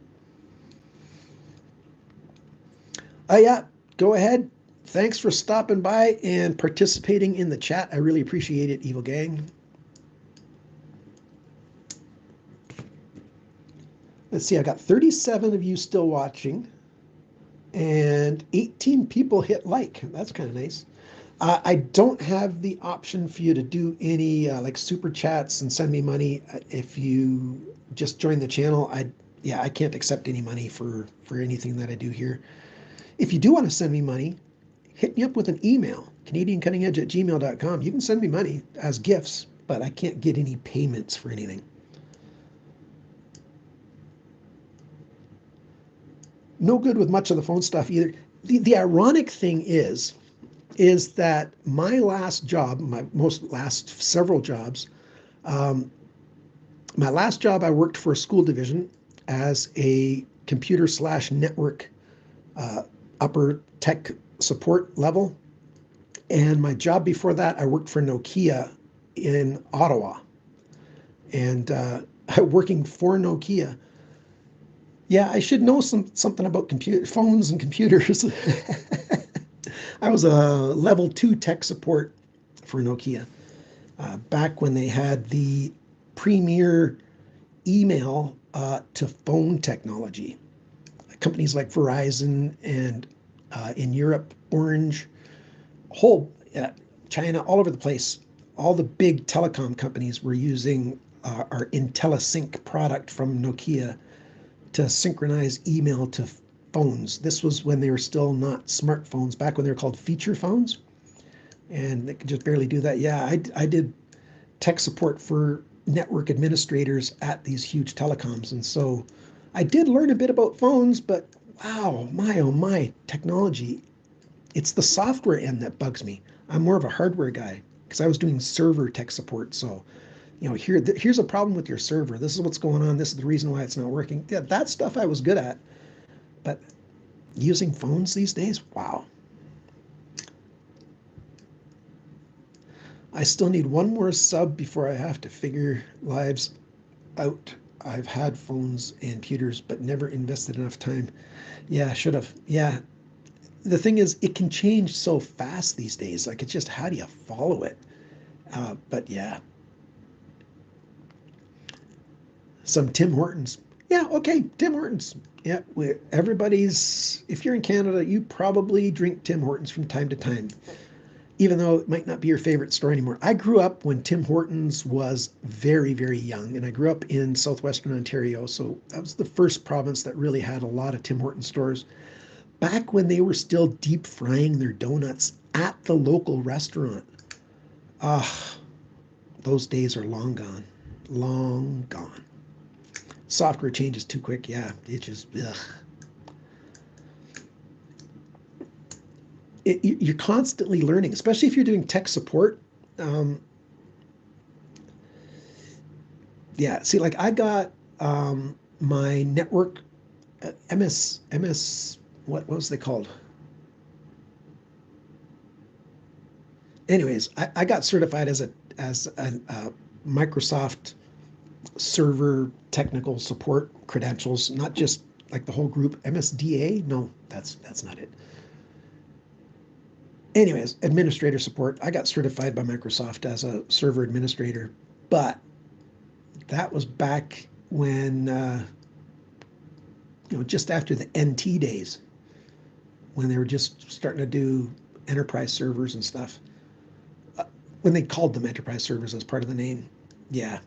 Yeah, go ahead. Thanks for stopping by and participating in the chat. I really appreciate it, Evil Gang. Let's see, I got 37 of you still watching and 18 people hit like. That's kind of nice. I don't have the option for you to do any like super chats and send me money. If you just join the channel, I can't accept any money for anything that I do here. If you do want to send me money, hit me up with an email, canadiancuttingedge@gmail.com. You can send me money as gifts, but I can't get any payments for anything. No good with much of the phone stuff either. The ironic thing is that my last job, my last several jobs, my last job I worked for a school division as a computer/network upper tech support level. And my job before that, I worked for Nokia in Ottawa. And working for Nokia, yeah, I should know something about phones and computers. I was a level 2 tech support for Nokia back when they had the premier email to phone technology. Companies like Verizon and in Europe, Orange, China, all over the place. All the big telecom companies were using our IntelliSync product from Nokia to synchronize email to phones. This was when they were still not smartphones, back when they were called feature phones. And they could just barely do that. Yeah, I did tech support for network administrators at these huge telecoms. And so I did learn a bit about phones, but wow, my oh my, technology. It's the software end that bugs me. I'm more of a hardware guy because I was doing server tech support. So, here's a problem with your server. This is what's going on. This is the reason why it's not working. Yeah, that stuff I was good at. But using phones these days, wow. I still need one more sub before I have to figure lives out. I've had phones and computers, but never invested enough time. Yeah, should have. Yeah. The thing is, it can change so fast these days. Like, it's just, how do you follow it? But yeah. Some Tim Hortons. Yeah, okay, Tim Hortons. Yeah, if you're in Canada, you probably drink Tim Hortons from time to time, even though it might not be your favorite store anymore. I grew up when Tim Hortons was very, very young, and I grew up in southwestern Ontario, so that was the first province that really had a lot of Tim Hortons stores. Back when they were still deep frying their donuts at the local restaurant. Those days are long gone. Long gone. Software changes too quick. Yeah, it just, ugh. You're constantly learning, especially if you're doing tech support. Yeah, see, like I got my network MS, what was they called? Anyways, I got certified as a Microsoft server technical support credentials, not just like the whole group. MSDA? No, that's not it. Anyways, administrator support. I got certified by Microsoft as a server administrator, but that was back when, just after the NT days, when they were just starting to do enterprise servers and stuff. When they called them enterprise servers as part of the name. Yeah,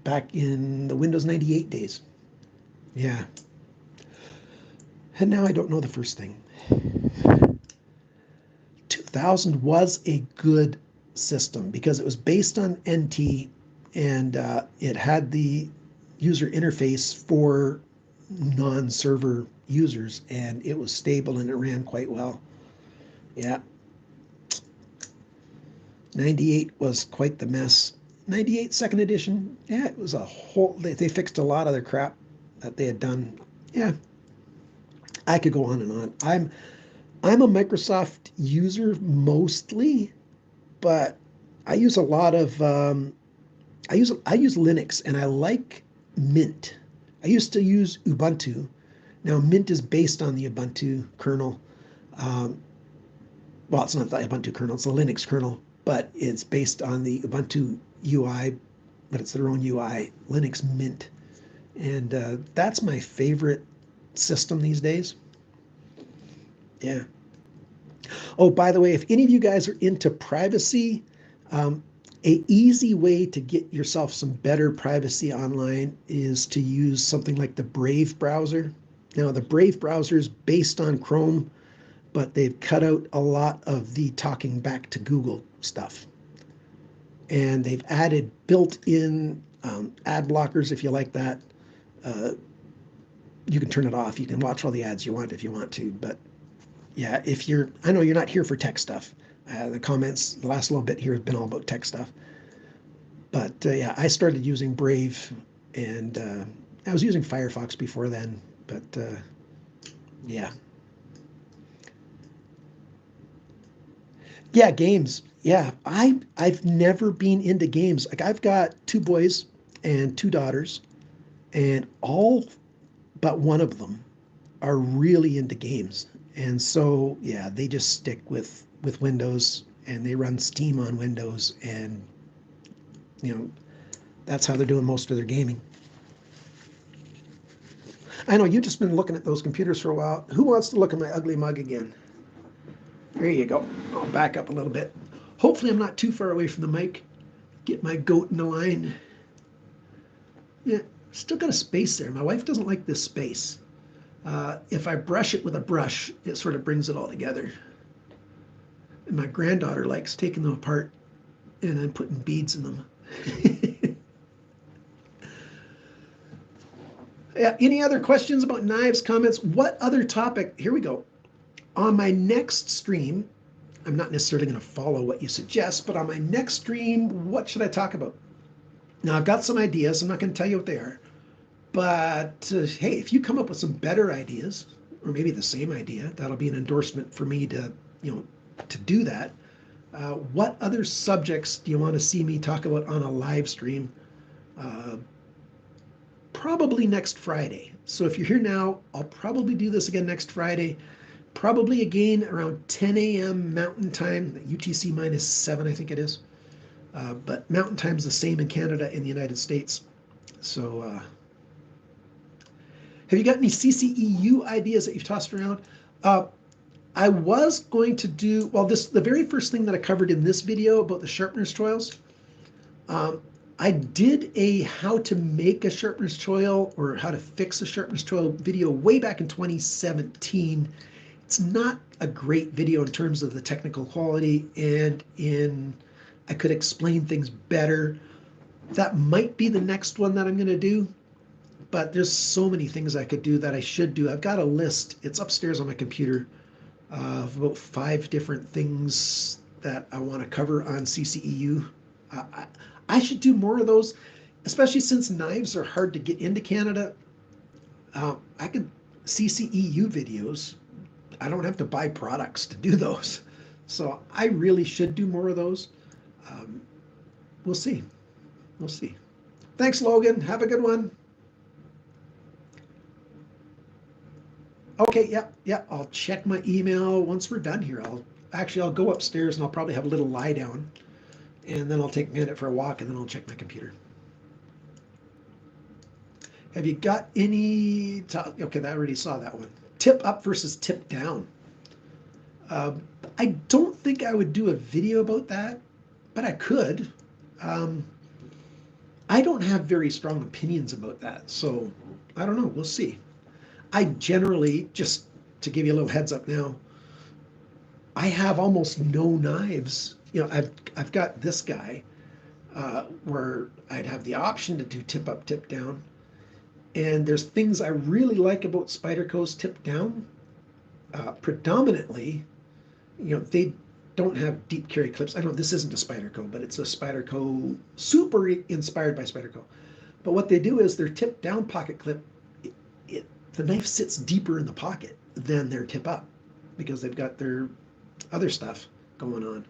back in the Windows 98 days. Yeah. And now I don't know the first thing. 2000 was a good system because it was based on NT, and it had the user interface for non-server users, and it was stable and it ran quite well. Yeah. 98 was quite the mess. 98 second edition, yeah, it was a whole, they fixed a lot of their crap that they had done. Yeah, I could go on and on. I'm a Microsoft user mostly, but I use a lot of I use Linux, and I like Mint. I used to use Ubuntu. Now Mint is based on the Ubuntu kernel. Well, it's not the Ubuntu kernel; it's the Linux kernel, but it's based on the Ubuntu UI, but it's their own UI, Linux Mint, and that's my favorite system these days. Yeah. Oh, by the way, if any of you guys are into privacy, a easy way to get yourself some better privacy online is to use something like the Brave browser. Now, the Brave browser is based on Chrome, but they've cut out a lot of the talking back to Google stuff. And they've added built-in ad blockers if you like that. You can turn it off. You can watch all the ads you want if you want to, but yeah, I know you're not here for tech stuff. The comments, the last little bit here has been all about tech stuff. But yeah, I started using Brave, and I was using Firefox before then, but yeah. Yeah, games. Yeah, I've never been into games. Like I've got two boys and two daughters, and all but one of them are really into games. And so, yeah, they just stick with Windows, and they run Steam on Windows, and that's how they're doing most of their gaming. I know you've just been looking at those computers for a while. Who wants to look at my ugly mug again? There you go. I'll back up a little bit. Hopefully I'm not too far away from the mic. Get my goat in the line. Yeah, still got a space there. My wife doesn't like this space. If I brush it with a brush, it sort of brings it all together. And my granddaughter likes taking them apart and then putting beads in them. Yeah, any other questions about knives, comments? What other topic? Here we go. On my next stream, I'm not necessarily going to follow what you suggest, but on my next stream, what should I talk about? Now, I've got some ideas. I'm not going to tell you what they are. But hey, if you come up with some better ideas, or maybe the same idea, that'll be an endorsement for me to, to do that. What other subjects do you want to see me talk about on a live stream? Probably next Friday. So if you're here now, I'll probably do this again next Friday. Probably again around 10 a.m. Mountain Time, UTC -7, I think it is. But Mountain Time is the same in Canada and the United States. So have you got any CCEU ideas that you've tossed around? I was going to do, well, the very first thing that I covered in this video about the sharpener's choils, I did a how to make a sharpener's choil or how to fix a sharpener's choil video way back in 2017. It's not a great video in terms of the technical quality, and I could explain things better. That might be the next one that I'm going to do, but there's so many things I could do that I should do. I've got a list. It's upstairs on my computer of about 5 different things that I want to cover on CCEU. I should do more of those, especially since knives are hard to get into Canada. I could CCEU videos. I don't have to buy products to do those. So I really should do more of those. We'll see. We'll see. Thanks, Logan. Have a good one. Okay, yeah. I'll check my email once we're done here. actually, I'll go upstairs and I'll probably have a little lie down, and then I'll take a minute for a walk, and then I'll check my computer. Have you got any, okay, I already saw that one. Tip up versus tip down. I don't think I would do a video about that, but I could. I don't have very strong opinions about that, so I don't know. We'll see. I generally, just to give you a little heads up now, I have almost no knives. You know, I've got this guy where I'd have the option to do tip up, tip down. And there's things I really like about Spyderco's tip down. Predominantly, you know, they don't have deep carry clips. I know this isn't a Spyderco, but it's a Spyderco, super inspired by Spyderco. But what they do is their tip down pocket clip, the knife sits deeper in the pocket than their tip up because they've got their other stuff going on.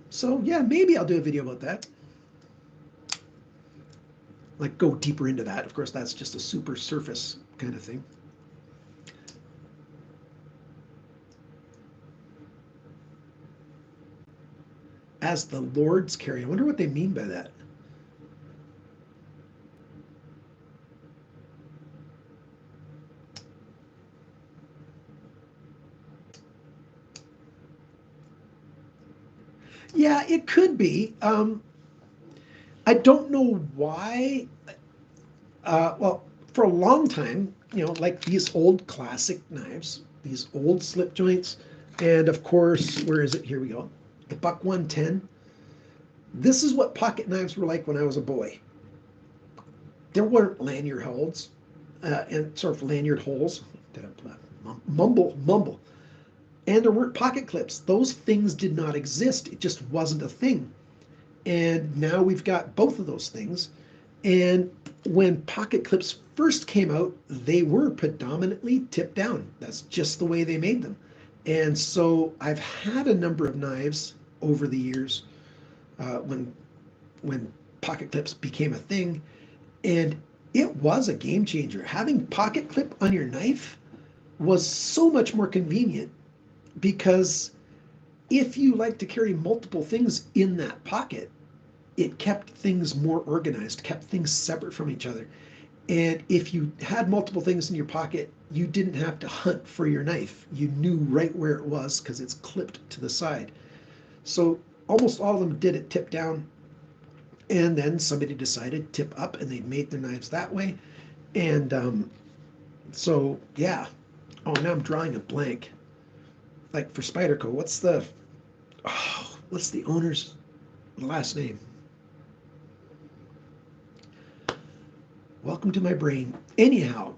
So yeah, maybe I'll do a video about that. Like go deeper into that. Of course, that's just a super surface kind of thing. As the Lord's carry. I wonder what they mean by that. Yeah, it could be. I don't know why. Well, for a long time, you know, like these old classic knives, these old slip joints, and of course, where is it? Here we go. The Buck 110. This is what pocket knives were like when I was a boy. There weren't lanyard holes and sort of lanyard holes. Mumble. And there weren't pocket clips. Those things did not exist. It just wasn't a thing. And now we've got both of those things. And when pocket clips first came out, they were predominantly tip down. That's just the way they made them. And so I've had a number of knives over the years when pocket clips became a thing, and it was a game changer. Having pocket clip on your knife was so much more convenient because if you like to carry multiple things in that pocket, it kept things more organized, kept things separate from each other. And if you had multiple things in your pocket, you didn't have to hunt for your knife. You knew right where it was because it's clipped to the side. So almost all of them did it tip down. And then somebody decided tip up, and they made their knives that way. And so, yeah. Oh, now I'm drawing a blank. Like for Spyderco, what's the owner's last name? Welcome to my brain. Anyhow,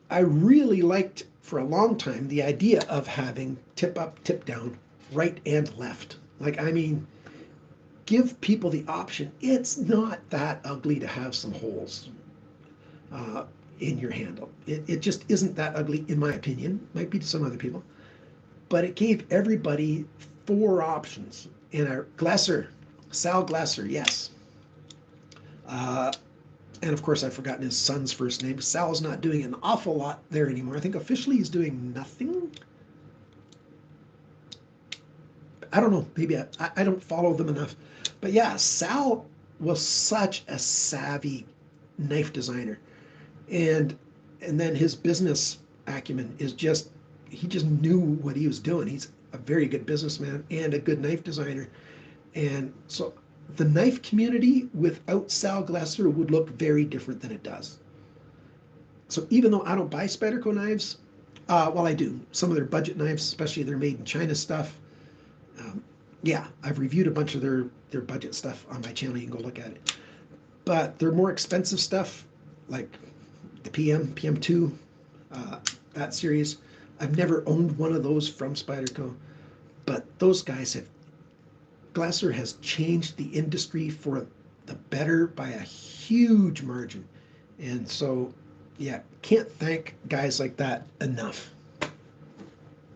I really liked for a long time the idea of having tip up, tip down, right and left. Like, I mean, give people the option. It's not that ugly to have some holes in your handle. It just isn't that ugly, in my opinion. Might be to some other people. But it gave everybody 4 options. And our Sal Glasser, yes. And of course, I've forgotten his son's first name. Sal's not doing an awful lot there anymore. I think officially he's doing nothing. I don't know. Maybe I don't follow them enough. But yeah, Sal was such a savvy knife designer. And then his business acumen is just, he just knew what he was doing. He's a very good businessman and a good knife designer. And so the knife community without Sal Glasser would look very different than it does. So even though I don't buy Spyderco knives, well, I do. Some of their budget knives, especially their made in China stuff. Yeah, I've reviewed a bunch of their budget stuff on my channel. You can go look at it. But their more expensive stuff, like the PM2, that series, I've never owned one of those from Spyderco. But those guys have, Glasser has changed the industry for the better by a huge margin. And so, yeah, can't thank guys like that enough.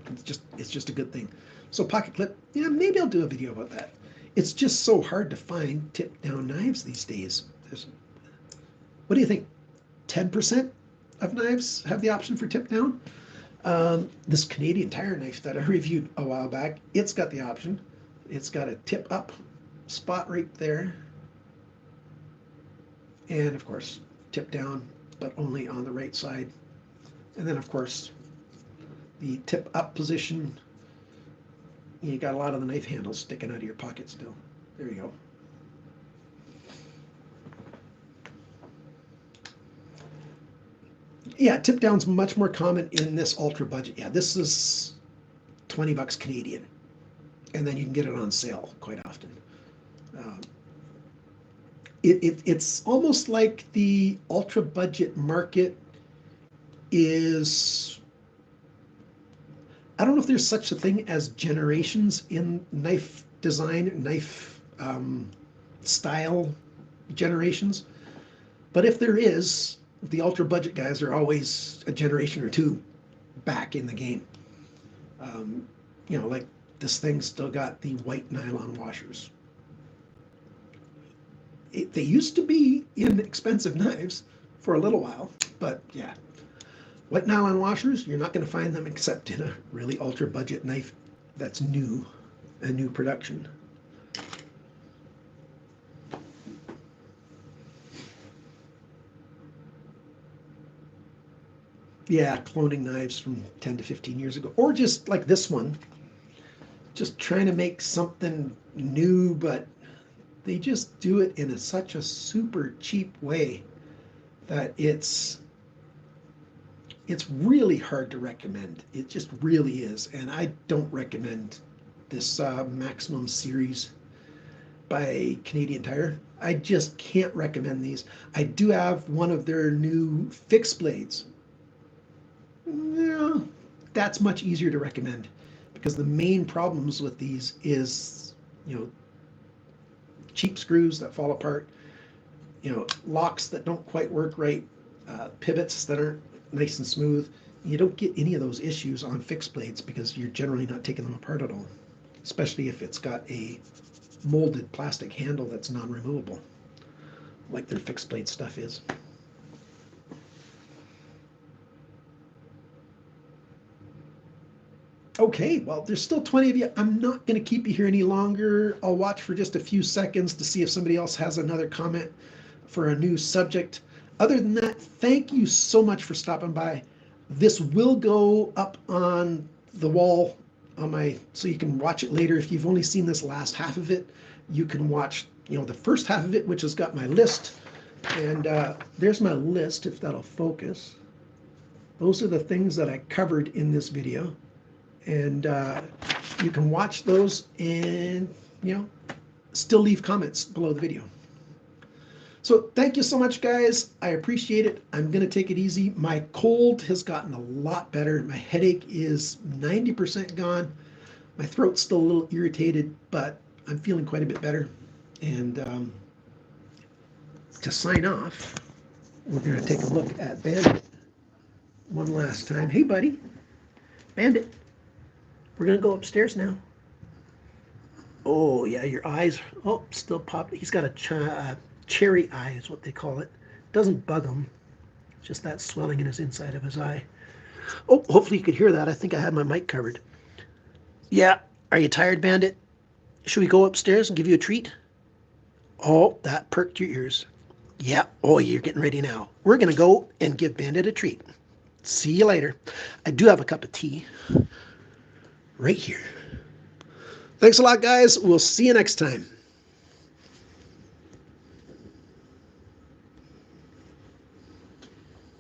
It's just a good thing. So pocket clip, yeah, maybe I'll do a video about that. It's just so hard to find tip down knives these days. What do you think? 10% of knives have the option for tip down? This Canadian Tire knife that I reviewed a while back, it's got the option. It's got a tip up spot right there. And of course, tip down, but only on the right side. And then of course, the tip up position, you got a lot of the knife handles sticking out of your pocket still. There you go. Yeah, tip down's much more common in this ultra budget. Yeah, this is 20 bucks Canadian. And then you can get it on sale quite often. It's almost like the ultra budget market is, I don't know if there's such a thing as generations in knife design, knife style generations. But if there is, the ultra budget guys are always a generation or two back in the game. You know, like this thing's still got the white nylon washers. They used to be in expensive knives for a little while, but yeah. White nylon washers, you're not going to find them except in a really ultra budget knife that's new, a new production. Yeah, cloning knives from 10 to 15 years ago, or just like this one, just trying to make something new, but they just do it in such a super cheap way that it's really hard to recommend. It just really is. And I don't recommend this Maximum series by Canadian Tire. I just can't recommend these. I do have one of their new fixed blades. Yeah, that's much easier to recommend because the main problems with these is, you know, cheap screws that fall apart, you know, locks that don't quite work right, pivots that aren't nice and smooth. You don't get any of those issues on fixed blades because you're generally not taking them apart at all, especially if it's got a molded plastic handle that's non-removable, like their fixed blade stuff is. Okay, well, there's still 20 of you. I'm not going to keep you here any longer. I'll watch for just a few seconds to see if somebody else has another comment for a new subject. Other than that, thank you so much for stopping by. This will go up on the wall on my, so you can watch it later. If you've only seen this last half of it, you can watch, you know, the first half of it, which has got my list. And there's my list, if that'll focus. Those are the things that I covered in this video. And you can watch those and, you know, still leave comments below the video. So thank you so much, guys. I appreciate it. I'm going to take it easy. My cold has gotten a lot better. My headache is 90% gone. My throat's still a little irritated, but I'm feeling quite a bit better. And to sign off, we're going to take a look at Bandit one last time. Hey, buddy. Bandit. We're going to go upstairs now. Oh, yeah, your eyes. Oh, still popping. He's got a cherry eye is what they call it. Doesn't bug him. It's just that swelling in his inside of his eye. Oh, hopefully you could hear that. I think I had my mic covered. Yeah. Are you tired, Bandit? Should we go upstairs and give you a treat? Oh, that perked your ears. Yeah. Oh, you're getting ready now. We're going to go and give Bandit a treat. See you later. I do have a cup of tea right here. Thanks a lot, guys. We'll see you next time.